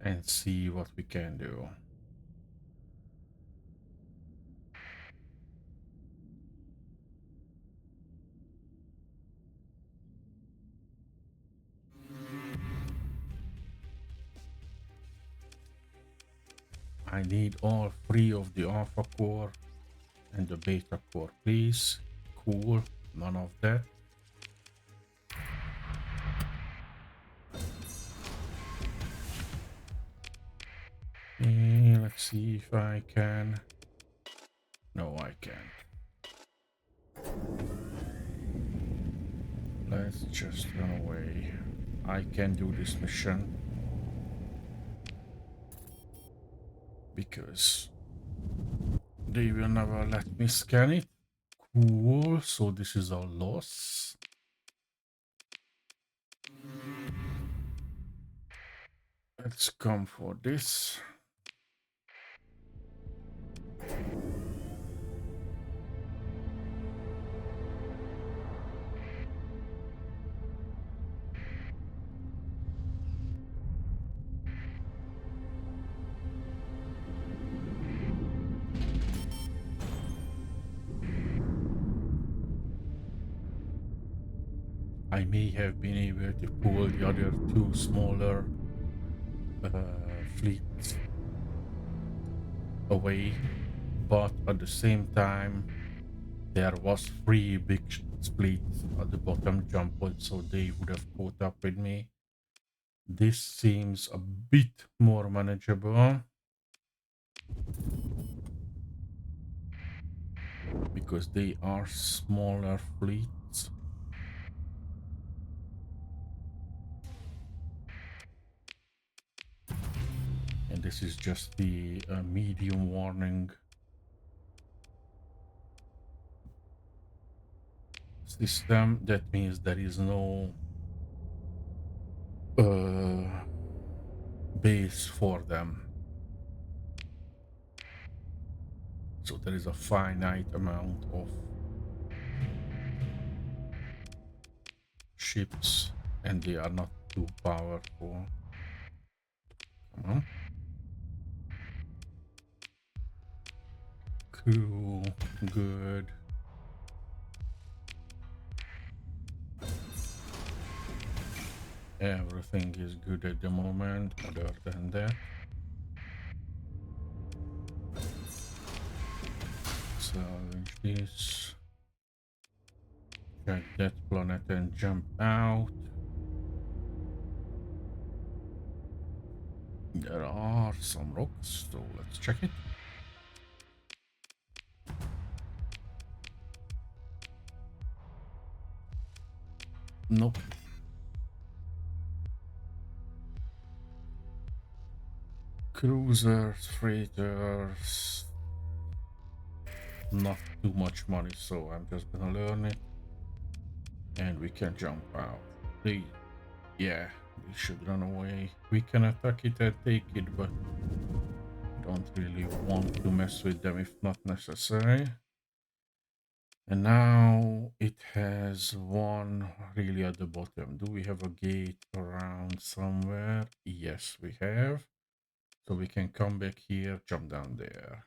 and see what we can do. I need all three of the alpha core and the beta core, please. Cool, none of that. Let's see if I can. No, I can't. Let's just run away. I can do this mission because they will never let me scan it. Cool, so this is a loss. Let's come for this. I may have been able to pull the other two smaller fleets away, but at the same time there was three big splits at the bottom jump point, so they would have caught up with me. This seems a bit more manageable because they are smaller fleets. And this is just the medium warning system. That means there is no base for them. So there is a finite amount of ships and they are not too powerful. Come on. Cool. Good. Everything is good at the moment, other than that. Salvage this. Check that planet and jump out. There are some rocks, so let's check it. Nope. Cruisers, freighters. Not too much money, so I'm just gonna learn it. And we can jump out. They, yeah, they should run away. We can attack it and take it, but don't really want to mess with them if not necessary. And now it has one really at the bottom. Do we have a gate around somewhere? Yes, we have. So we can come back here, jump down there.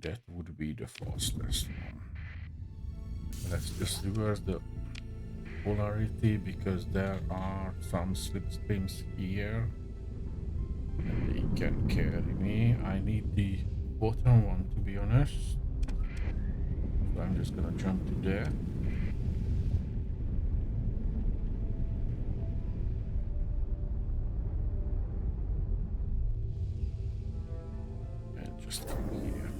That would be the fastest one. Let's just reverse the polarity because there are some slipstreams here. And they can carry me. I need the bottom one to be honest. So I'm just gonna jump to there. And just come here.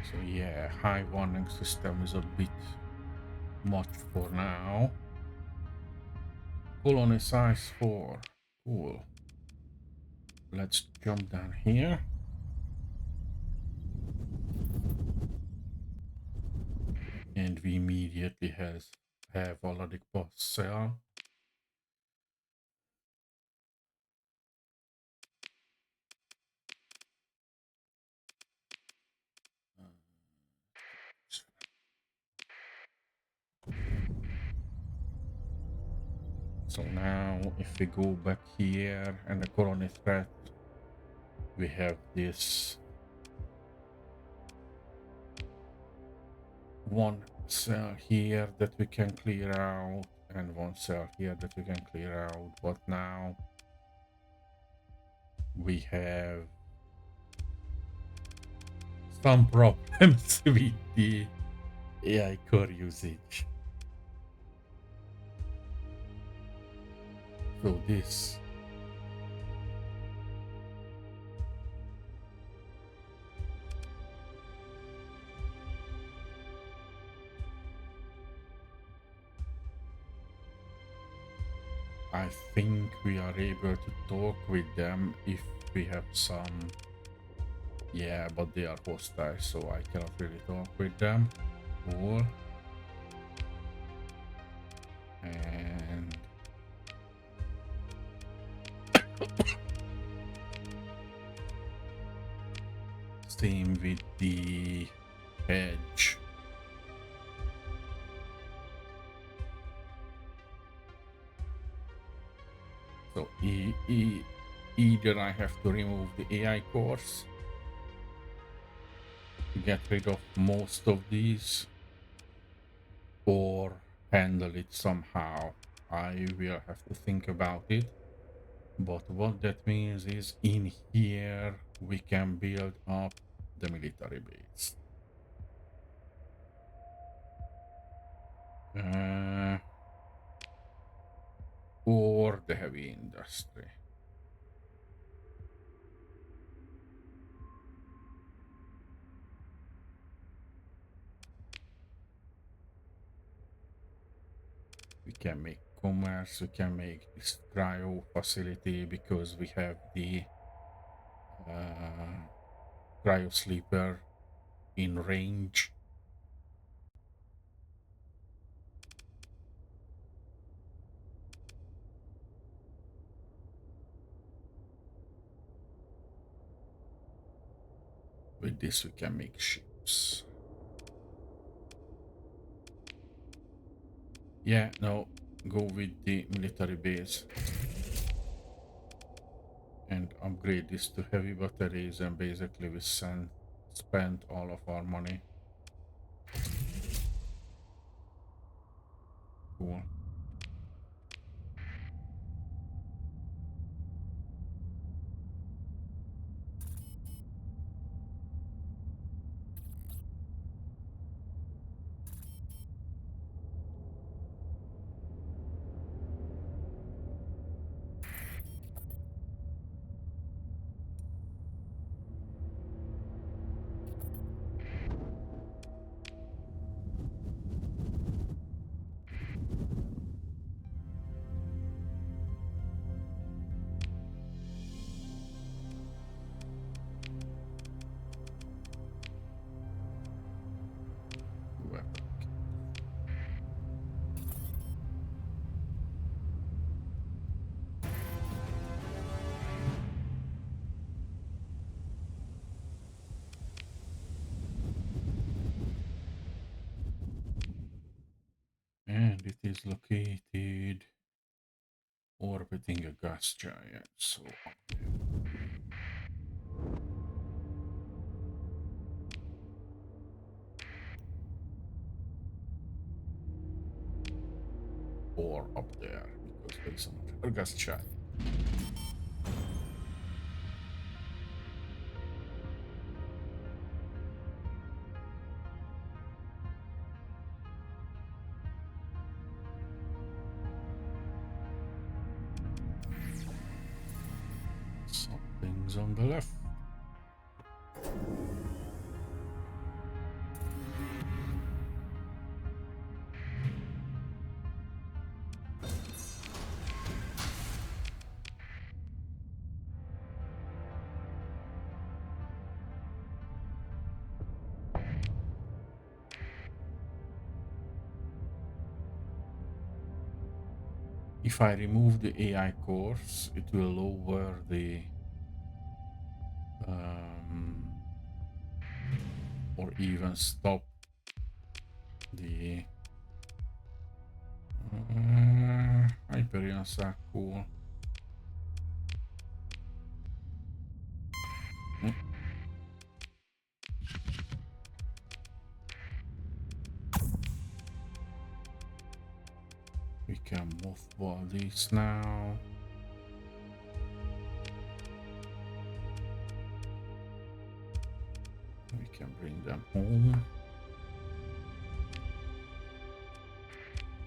So yeah, high warning system is a bit much for now. Colony size 4. Cool. Let's jump down here. And we immediately have already post cell. So now if we go back here and the colony threat, we have this one cell here that we can clear out and one cell here that we can clear out, but now we have some problems with the AI core usage. So this I think we are able to talk with them if we have some. Yeah, but they are hostile, so I cannot really talk with them. Cool. And same with the edge. So either I have to remove the AI cores to get rid of most of these, or handle it somehow. I will have to think about it. But what that means is in here we can build up the military base. Or the heavy industry. We can make commerce, we can make this cryo facility because we have the cryo sleeper in range. With this we can make ships. Yeah, no, go with the military base and upgrade this to heavy batteries, and basically we spent all of our money. Cool. it is located orbiting a gas giant. So up there. Or up there, because there is another gas giant. Something's on the left. If I remove the AI cores, it will lower the or even stop the Hyperions are cool. We can mothball these now. We can bring them home.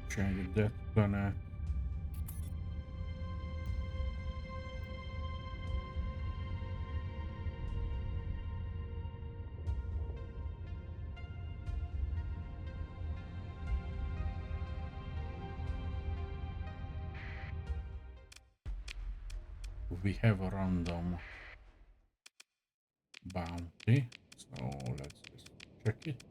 Change that planet. We have a random bounty, so let's just check it.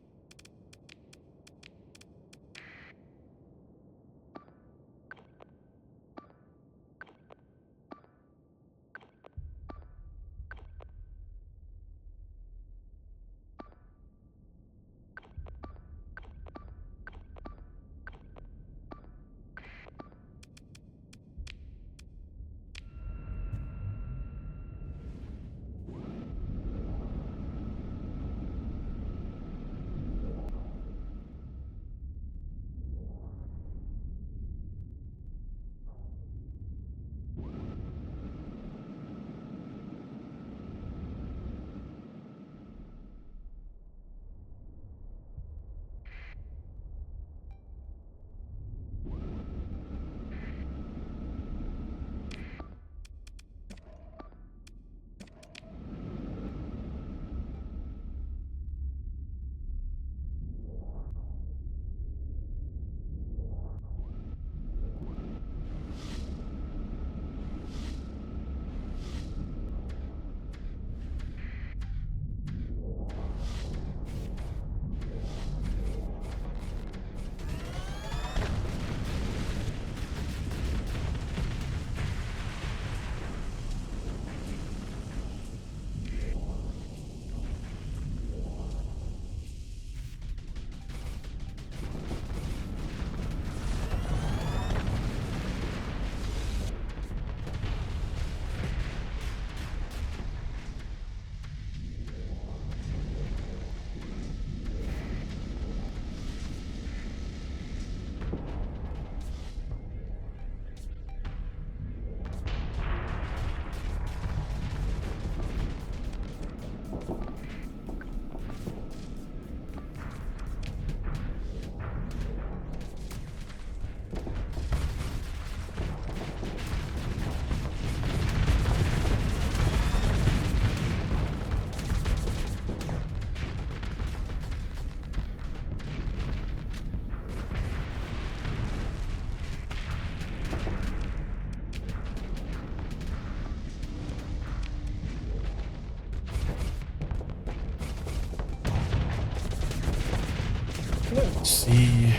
Let's see.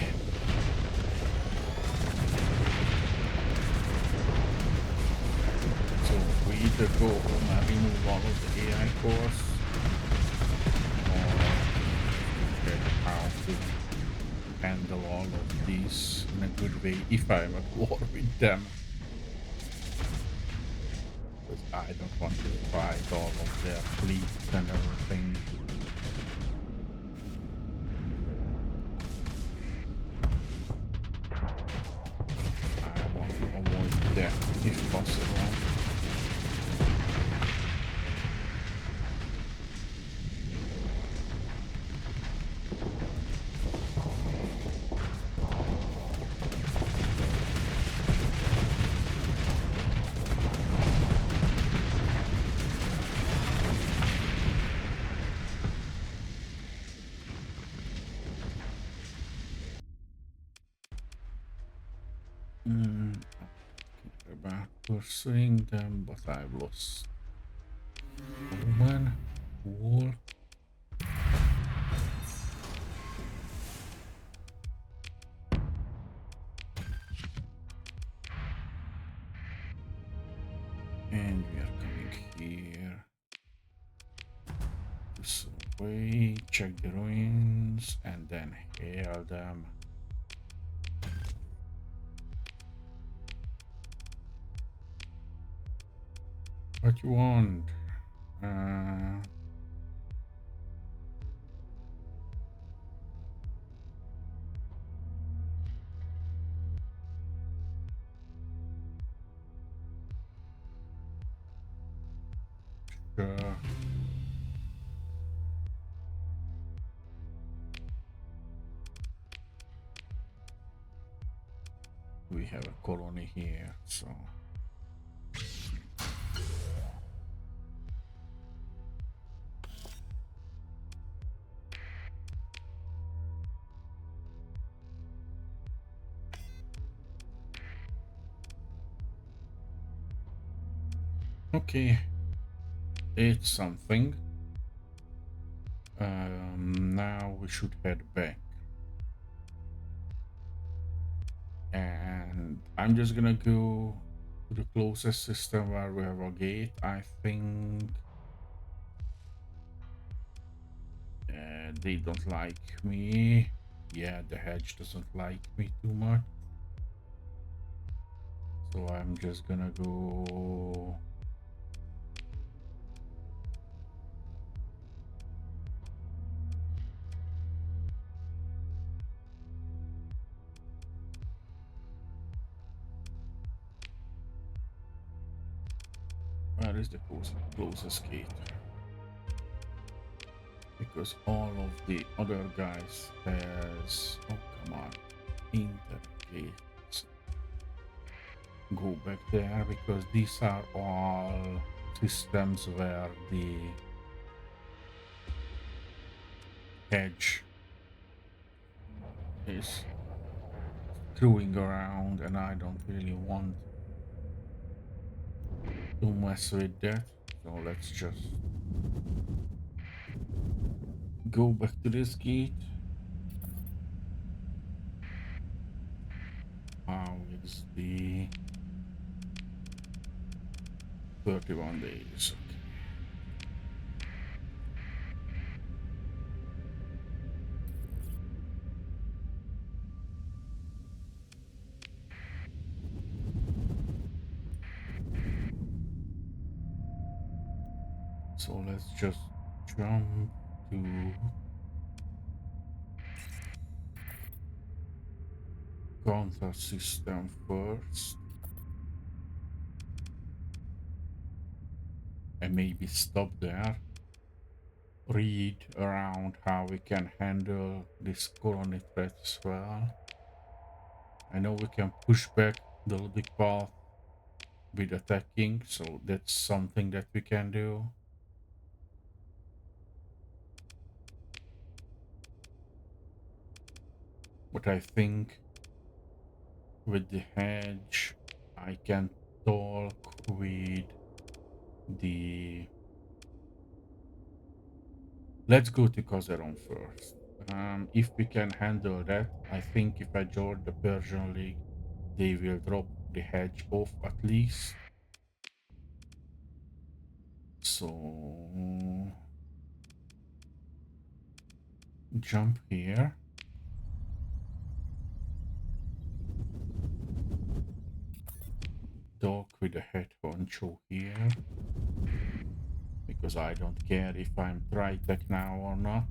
So we either go home and remove all of the AI cores, or get out. handle all of these in a good way if I'm at war with them. Because I don't want to fight all of their fleets and everything. I want to avoid that if possible. About pursuing them, but I've lost woman, wool, and we are coming here to survey, check the ruins, and then hail them. What you want? Uh, sure. We have a colony here, so okay, it's something. Now we should head back, and I'm just gonna go to the closest system where we have a gate. I think they don't like me. Yeah, the hedge doesn't like me too much. So I'm just gonna go. Where is the closest gate? Because all of the other guys has. Oh, come on. Intergates. Go back there because these are all systems where the hedge is screwing around, and I don't really want to mess with that. So let's just go back to this gate. How is the 31 days? Okay. So let's just jump to counter system first and maybe stop there. Read around how we can handle this colony threat as well. I know we can push back the Ludic path with attacking, so that's something that we can do. But I think with the hedge, I can talk with the. Let's go to Kazaron first. If we can handle that, I think if I join the Persian League, they will drop the hedge off at least. So jump here. with the head honcho here because I don't care if I'm Tritech now or not.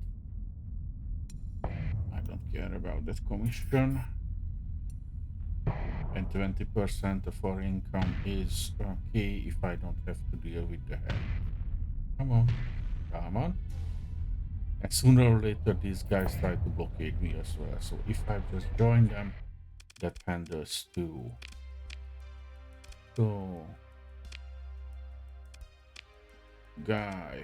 I don't care about that commission. And 20% of our income is okay if I don't have to deal with the head. Come on, come on. And sooner or later, these guys try to blockade me as well. So if I just join them, that handles too. So, guy.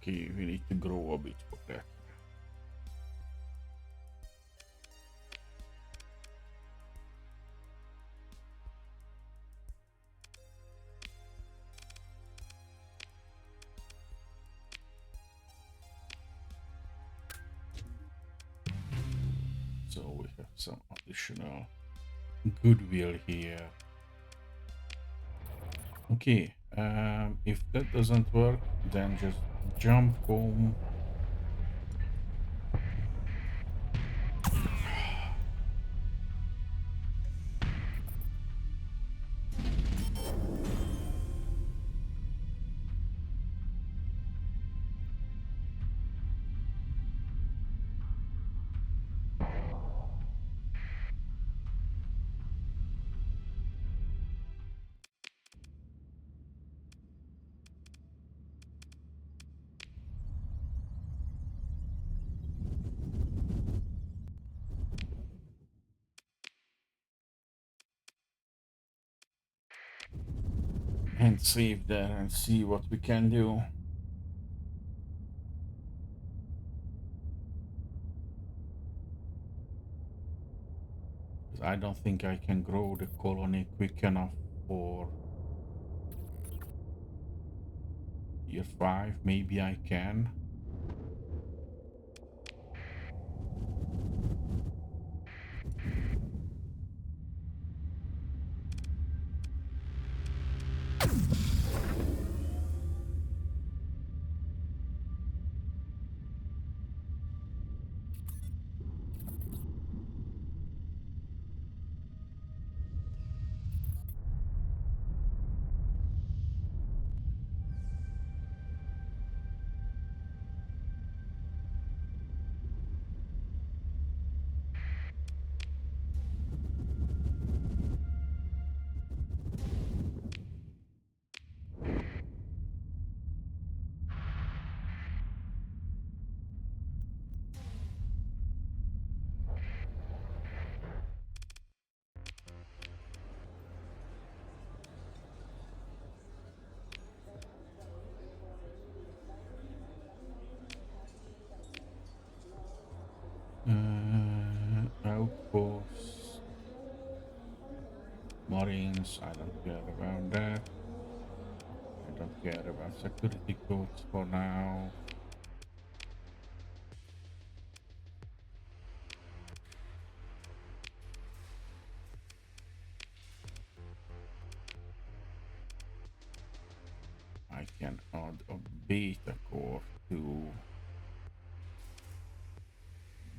Okay, we need to grow a bit for that. So we have some additional goodwill here. Okay, if that doesn't work, then just jump home. And save there and see what we can do. I don't think I can grow the colony quick enough for year 5. Maybe I can. Outposts, Marines, I don't care about that. I don't care about security codes for now. I can add a beta core to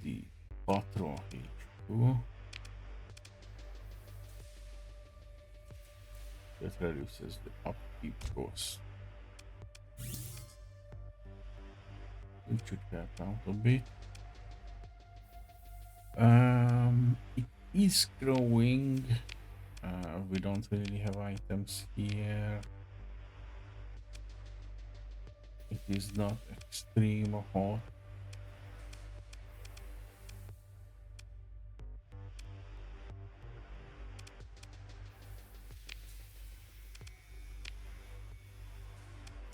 the patrol HQ. That reduces the upkeep cost. We should cap out a bit. It is growing. We don't really have items here. It is not extreme hot.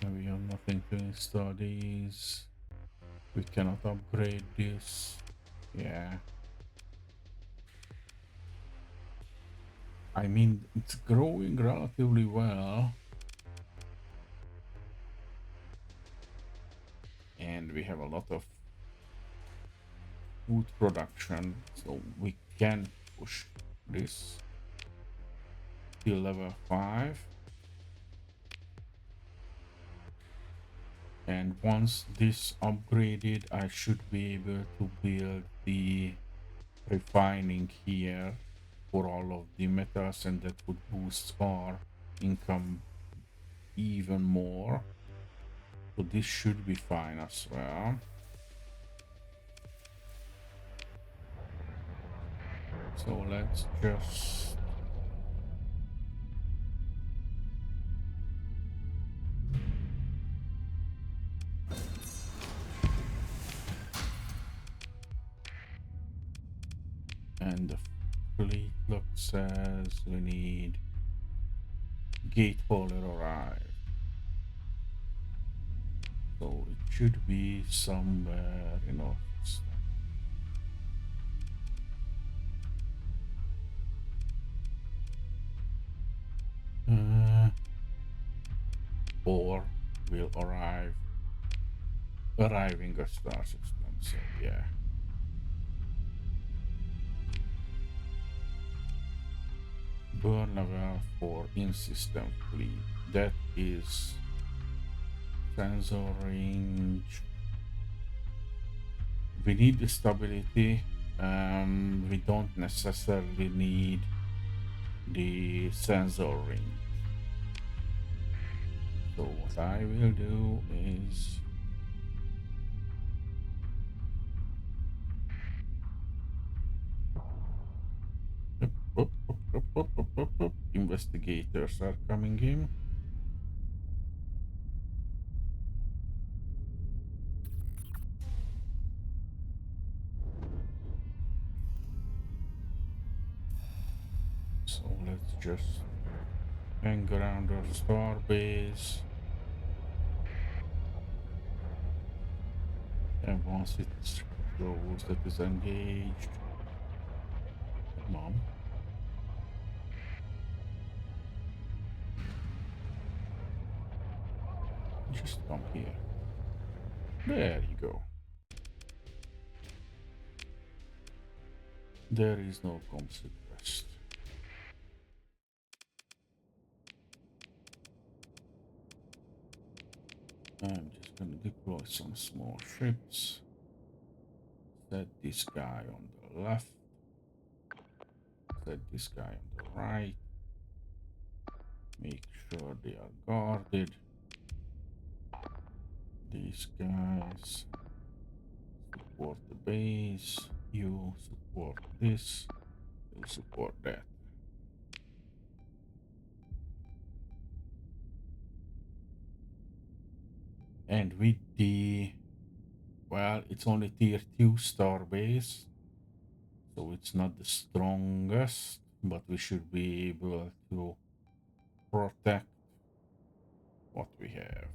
We have nothing to install these. We cannot upgrade this. Yeah. I mean, it's growing relatively well. And we have a lot of food production, so we can push this till level 5. And once this upgraded, I should be able to build the refining here for all of the metals, and that would boost our income even more. So this should be fine as well. So let's just and the fleet look says we need gate hauler arrive. So it should be somewhere in our system. Uh, or will arriving at star system. So yeah. Burn level for in-system fleet. That is sensor range. We need the stability. We don't necessarily need the sensor range. So what I will do is investigators are coming in. So let's just hang around our star base. And once it shows that is engaged, come on. Just come here. There you go. There is no comms request. I'm just gonna deploy some small ships. Set this guy on the left. Set this guy on the right. Make sure they are guarded. These guys support the base. You support this. You support that. And with the, well, it's only tier 2 star base, so it's not the strongest, but we should be able to protect what we have.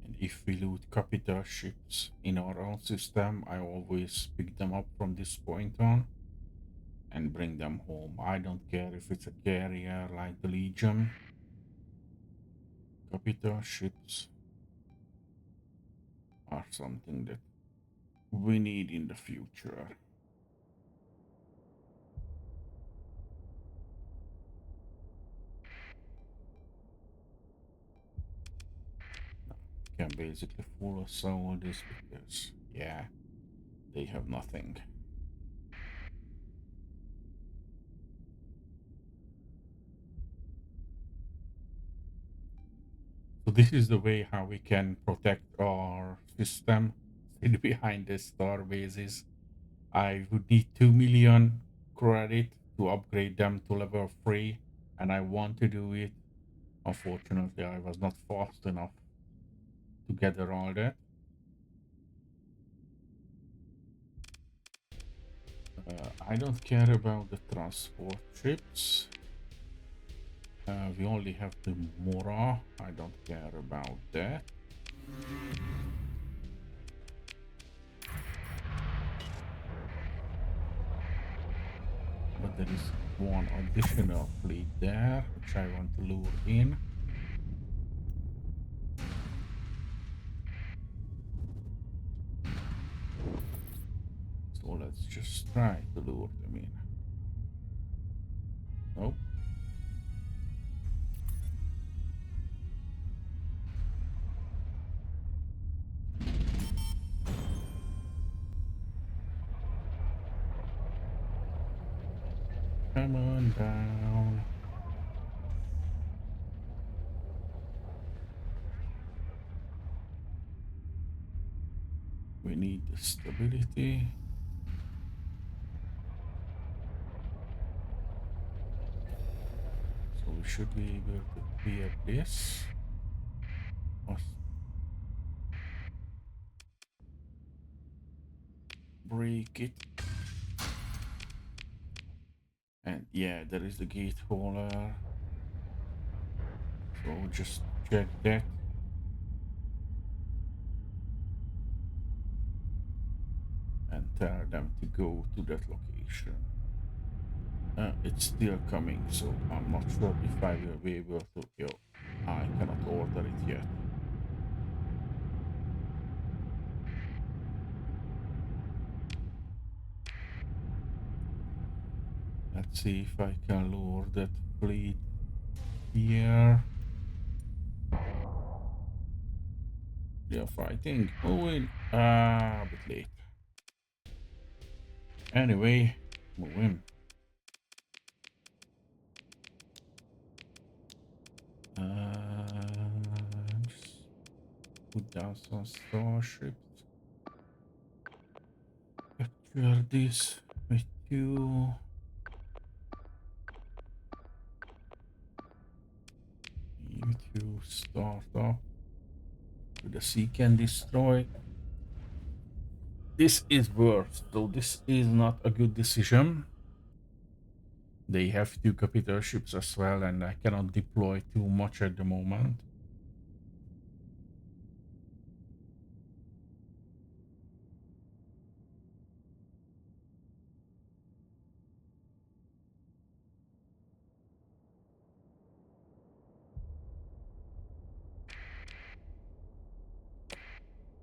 And if we loot capital ships in our own system, I always pick them up from this point on. and bring them home. I don't care if it's a carrier like the Legion. Capital ships are something that we need in the future. Can basically fool us all this because, yeah, they have nothing. So this is the way how we can protect our system. Sit behind the star bases. I would need 2 million credit to upgrade them to level 3, and I want to do it. Unfortunately, I was not fast enough to gather all that. I don't care about the transport ships. We only have the Mora. I don't care about that. But there is one additional fleet there, which I want to lure in. So let's just try to lure them in. Nope. Come on down. We need the stability. So we should be able to clear this. Break it. And yeah, there is the gate hauler. So just check that. And tell them to go to that location. It's still coming, so I'm not sure if I will be able to. Yo, I cannot order it yet. Let's see if I can lure that fleet here. They're fighting. Moving. A bit late. Anyway, move in. Just put down some starships. Capture this with you. You two start up with the seek and destroy. This is worse, so this is not a good decision. They have two capital ships as well, and I cannot deploy too much at the moment.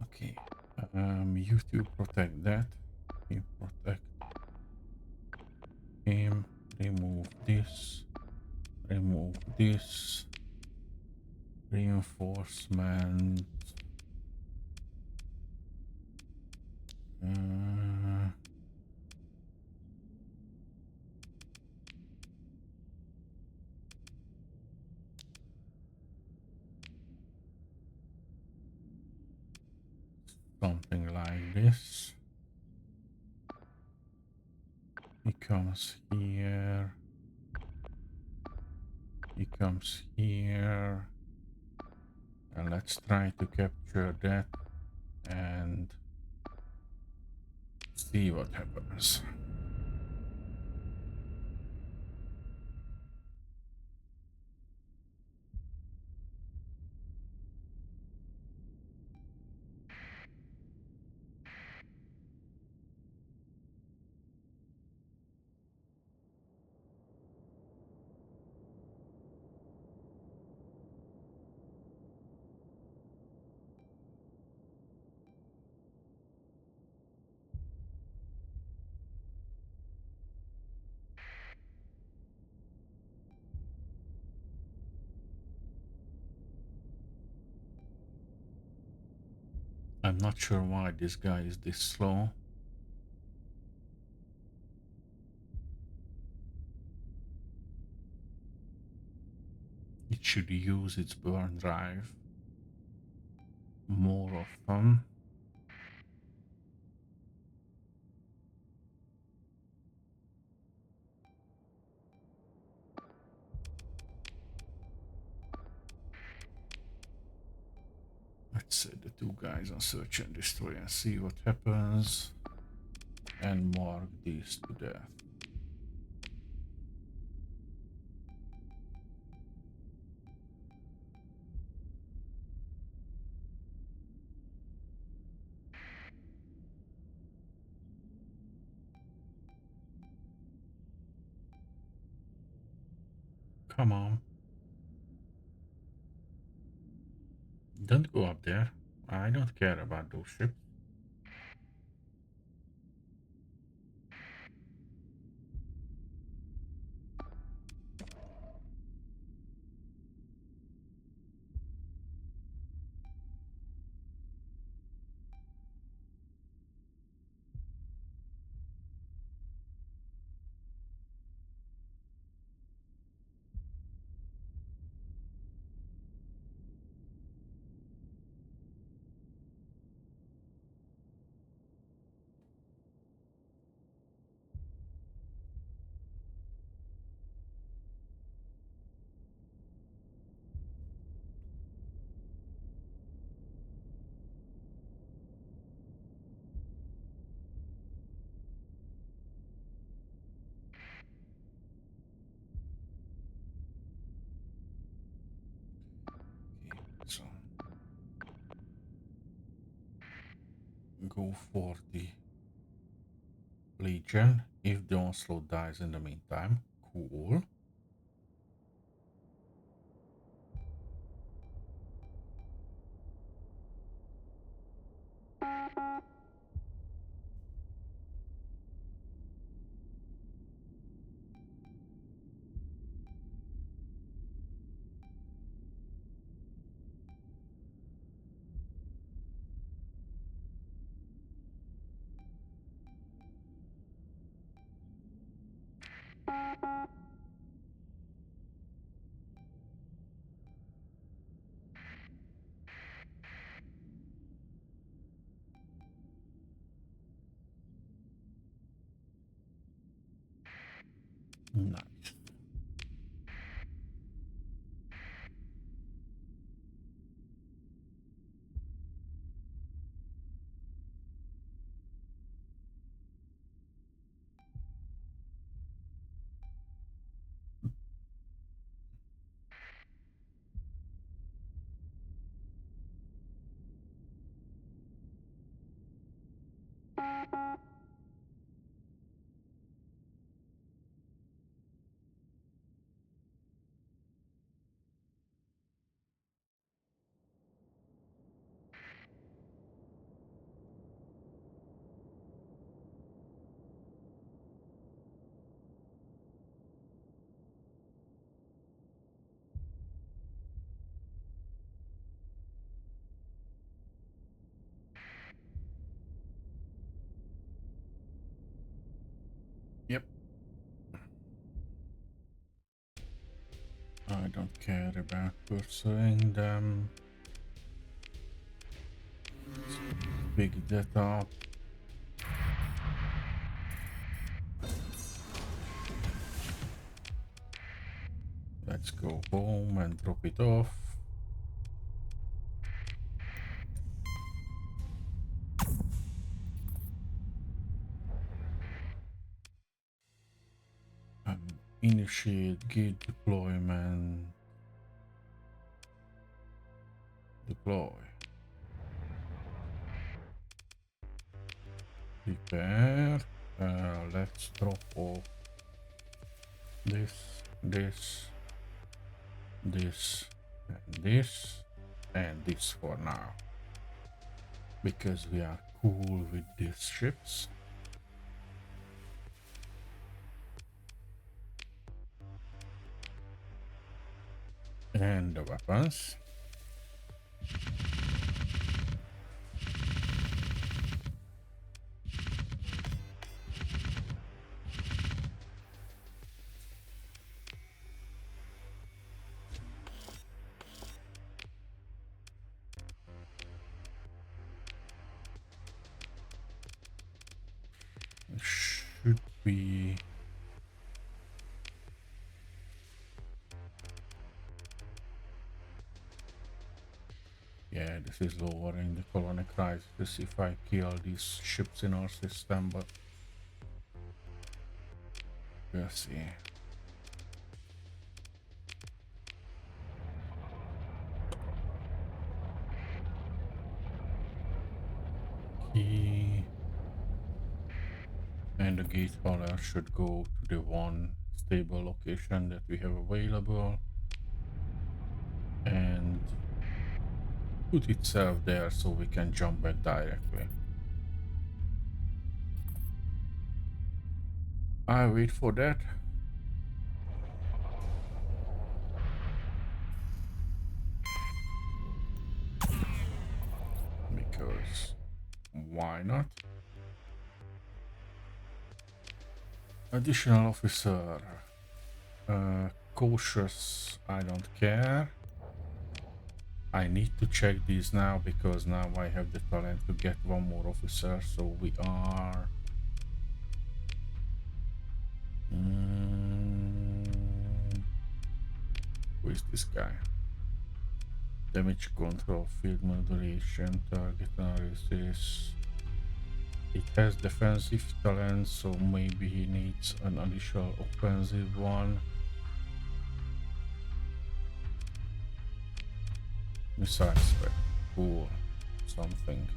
Okay, you two protect that. You protect him. Remove this. Remove this. Reinforcement. Uh, Something like this. He comes here. He comes here. And let's try to capture that and see what happens. I'm not sure why this guy is this slow. It should use its burn drive more often. Let's set the two guys on search and destroy and see what happens. And mark these to death. Come on. Don't go up there. I don't care about those ships. Okay, so go for the Legion if the onslaught dies in the meantime. Cool. Nice. Yep. I don't care about pursuing them. Let's pick that up. Let's go home and drop it off. Initiate gate deployment. Deploy. Prepare. Let's drop off this, this, this, and this, and this for now. Because we are cool with these ships. And the weapons. we yeah, this is lowering the colony crisis if I kill these ships in our system, but we'll see. Key and the gate hauler should go to the one stable location that we have available and put itself there so we can jump back directly. I wait for that. Because why not? Additional officer. Cautious, I don't care. I need to check these now because now I have the talent to get one more officer, so we are... who is this guy? Damage control, field modulation, target analysis. It has defensive talent, so maybe he needs an additional offensive one. Missile spec, cool, something.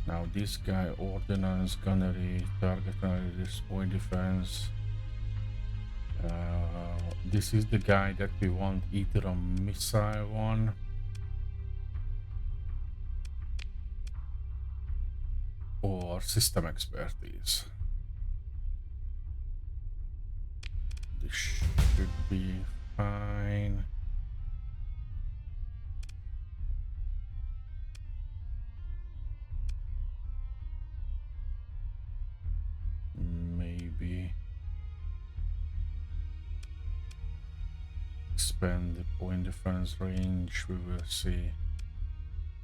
Now this guy, ordnance, gunnery, target analysis, point defense. This is the guy that we want, either a missile one or system expertise. This should be fine. Maybe expand the point defense range. We will see.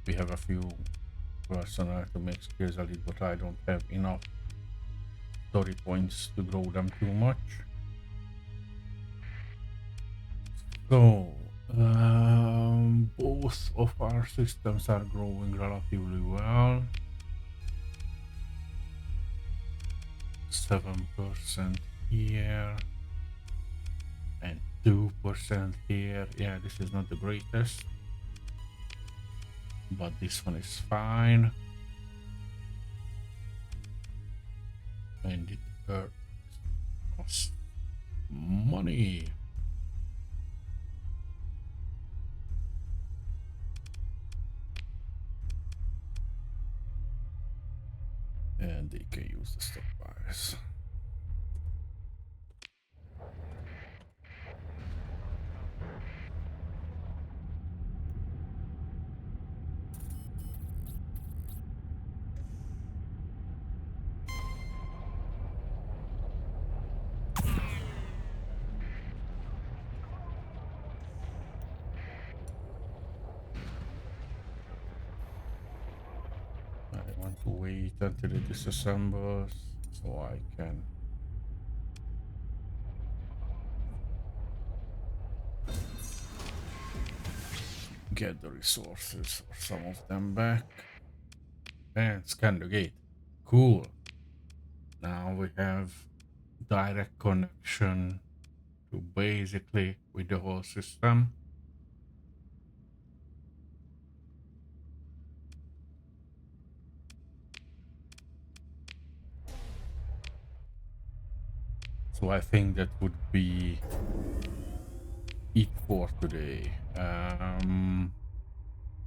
We have a few personnel to make skills elite, but I don't have enough story points to grow them too much. So both of our systems are growing relatively well. 7% here and 2% here. Yeah, this is not the greatest, but this one is fine. And it costs money. And they can use the stockpiles. I want to wait until it disassembles so I can get the resources for some of them back. And scan the gate. Cool. Now we have direct connection to basically with the whole system. So I think that would be it for today.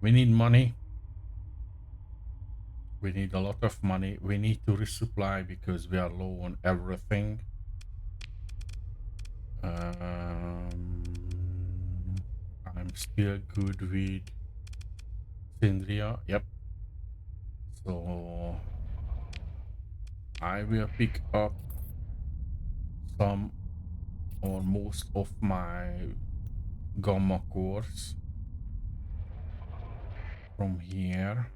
We need money. We need a lot of money. We need to resupply because we are low on everything. I'm still good with Syndria. Yep. So I will pick up some or most of my gamma cores from here.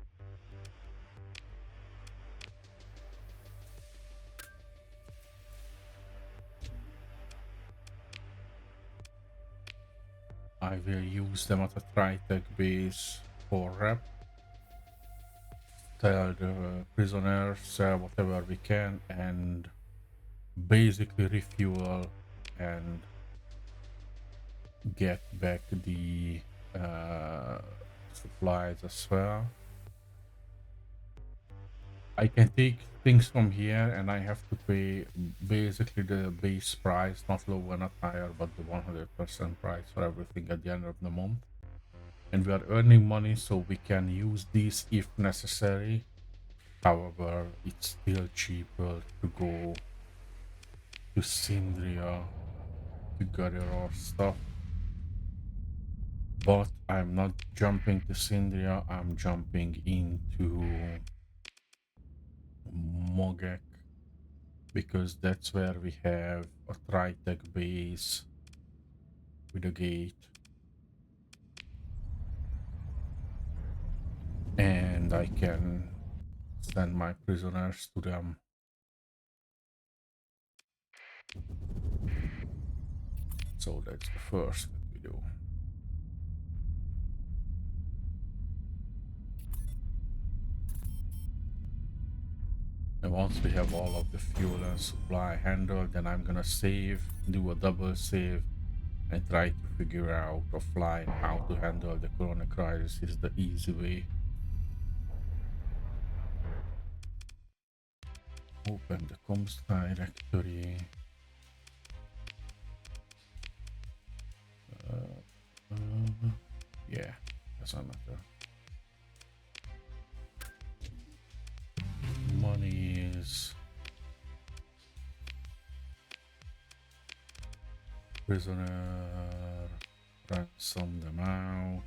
I will use them at a Tritech base for rep. Tell the prisoners, sell whatever we can, and basically refuel and get back the supplies as well. I can take things from here and I have to pay basically the base price, not lower, not higher, but the 100% price for everything at the end of the month. And we are earning money, so we can use these if necessary. However, it's still cheaper to go to Sindria to gather our stuff. But I'm not jumping to Sindria, I'm jumping into Mogek, because that's where we have a Tritech base with a gate. And I can send my prisoners to them. So that's the first that we do. And once we have all of the fuel and supply handled, then I'm gonna save, do a double save, and try to figure out offline how to handle the corona crisis the easy way. Open the comms directory. Yeah, doesn't matter. Money is prisoner, ransom them out.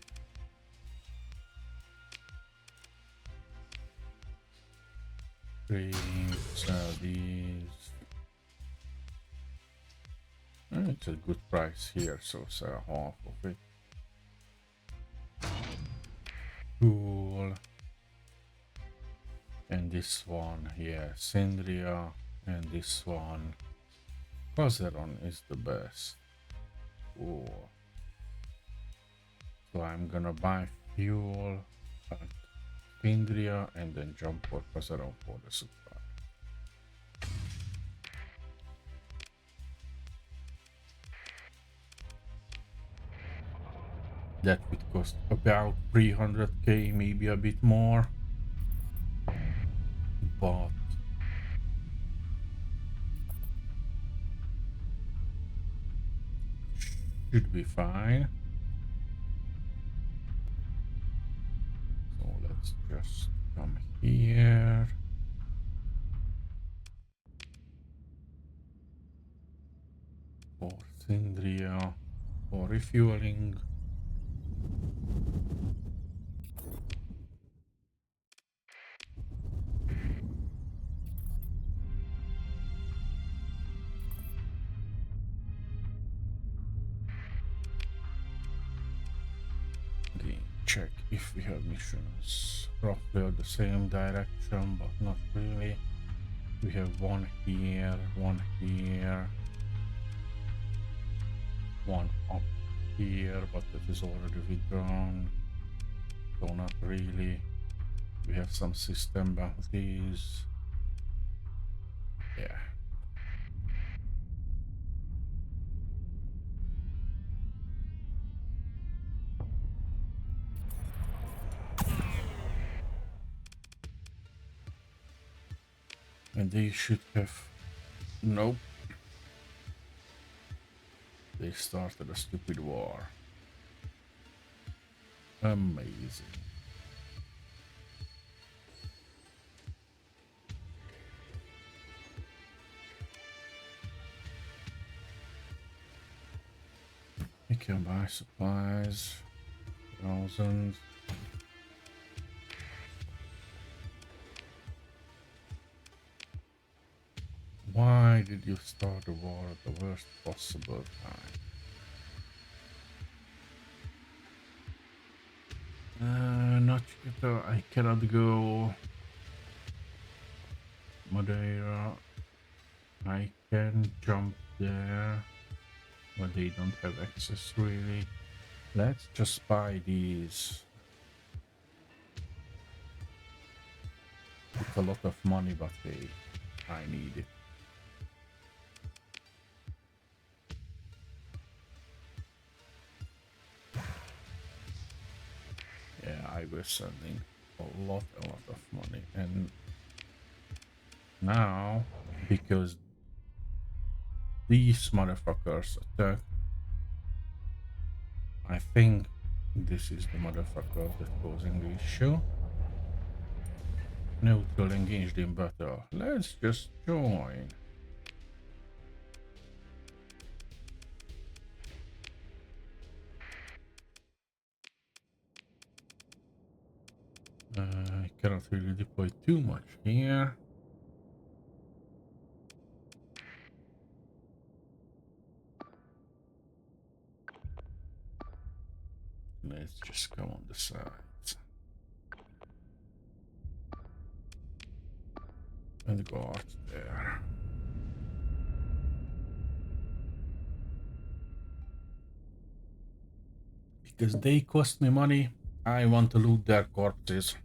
Trade, sell these. It's a good price here, so sell half of it. Cool. And this one here, Sindria, and this one, Kazeron is the best. Oh. So I'm gonna buy fuel at Sindria and then jump for Kazeron for the supply. That would cost about 300k, maybe a bit more. But should be fine. So let's just come here. For Sindria, for refueling. Again, check if we have missions roughly the same direction, but not really. We have one here, one up here, but that is already withdrawn, so not really. We have some system bounties. Yeah. And they should have... Nope. They started a stupid war. Amazing. You can buy supplies. 1,000. Why did you start the war at the worst possible time? Not yet. I cannot go. Madeira. I can jump there, but they don't have access really. Let's just buy these. It's a lot of money, but hey, I need it. Yeah, I was sending a lot of money. And now, because these motherfuckers attack, I think this is the motherfucker that's causing the issue. Neutral engaged in battle. Let's just join. I cannot really deploy too much here. Let's just go on the sides. And guard there. Because they cost me money, I want to loot their corpses.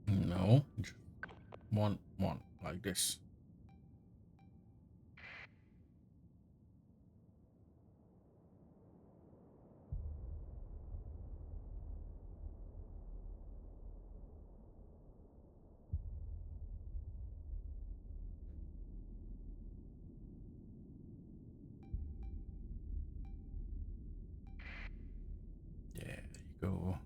No, just one, like this. Yeah, there you go.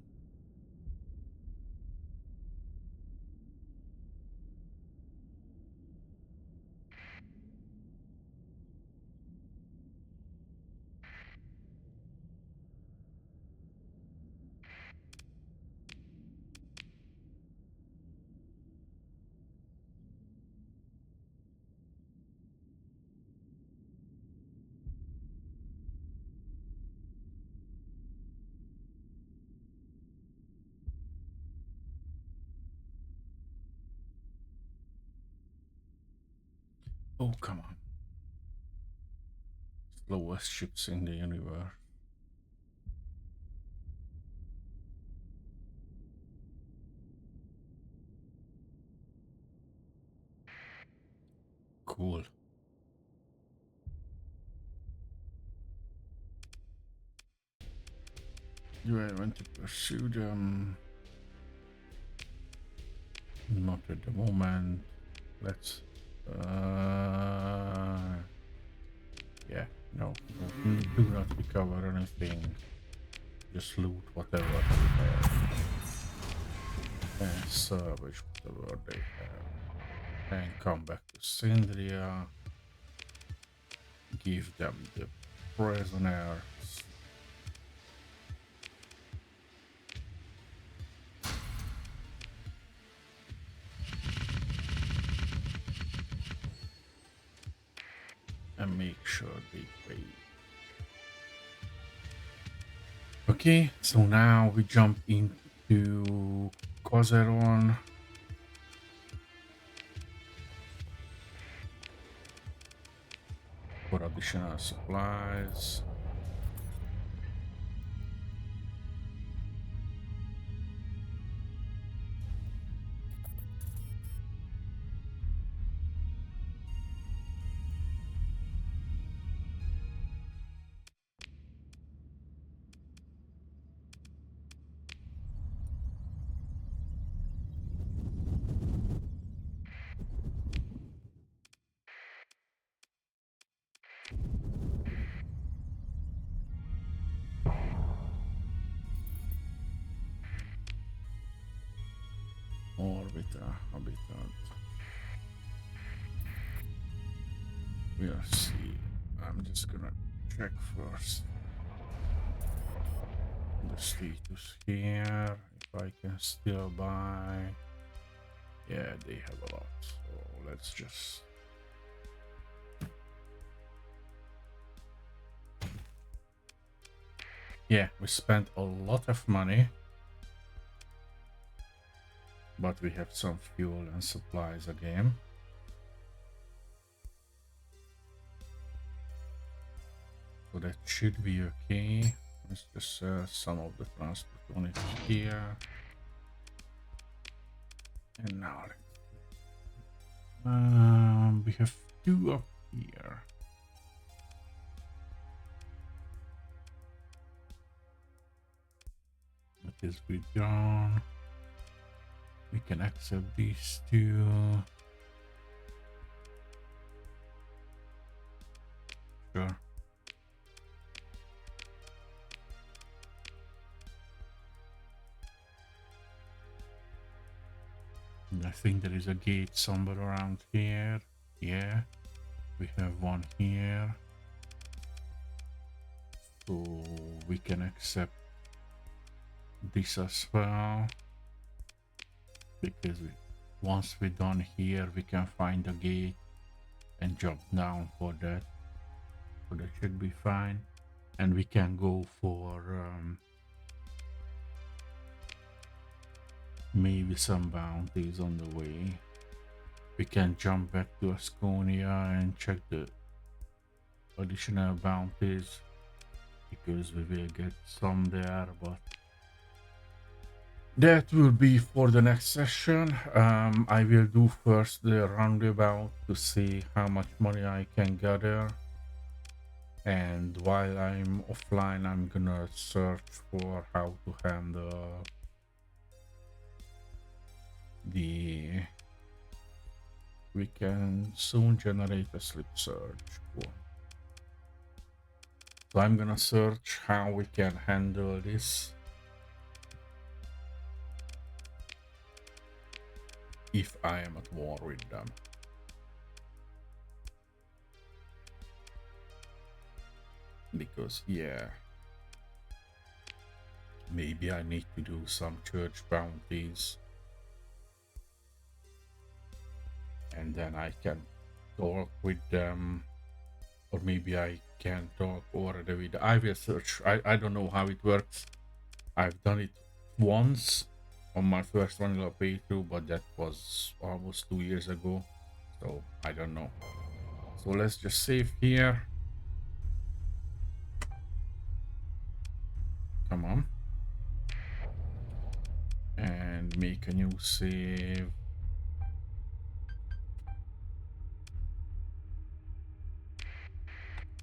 Oh, come on. Slowest ships in the universe. Cool. Do I want to pursue them? Not at the moment. Let's Yeah, no, do not recover anything. Just loot whatever they have and salvage whatever they have. And come back to Sindria, give them the prisoners. And make sure they pay. Okay, so now we jump into Kozeron. For additional supplies. Orbiter, habitat. We'll see. I'm just gonna check first the status here. If I can still buy. Yeah, they have a lot. So let's just. Yeah, we spent a lot of money. But we have some fuel and supplies again. So that should be okay. Let's just some of the transport units here. And now we have two up here. That is withdrawn. We can accept these two. Sure. And I think there is a gate somewhere around here. Yeah, we have one here. So we can accept this as well. Because once we're done here, we can find a gate and jump down for that. So that should be fine. And we can go for maybe some bounties on the way. We can jump back to Asconia and check the additional bounties because we will get some there, but that will be for the next session. I will do first the roundabout to see how much money I can gather. And while I'm offline, I'm gonna search for how to handle the... We can soon generate a slip search. Cool. So I'm gonna search how we can handle this if I am at war with them. Because yeah, maybe I need to do some church bounties and then I can talk with them, or maybe I can talk already with... I will search. I don't know how it works. I've done it once on my first vanilla playthrough, but that was almost 2 years ago, so I don't know. So let's just save here. Come on. And make a new save.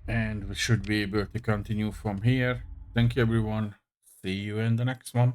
And we should be able to continue from here. Thank you, everyone. See you in the next one.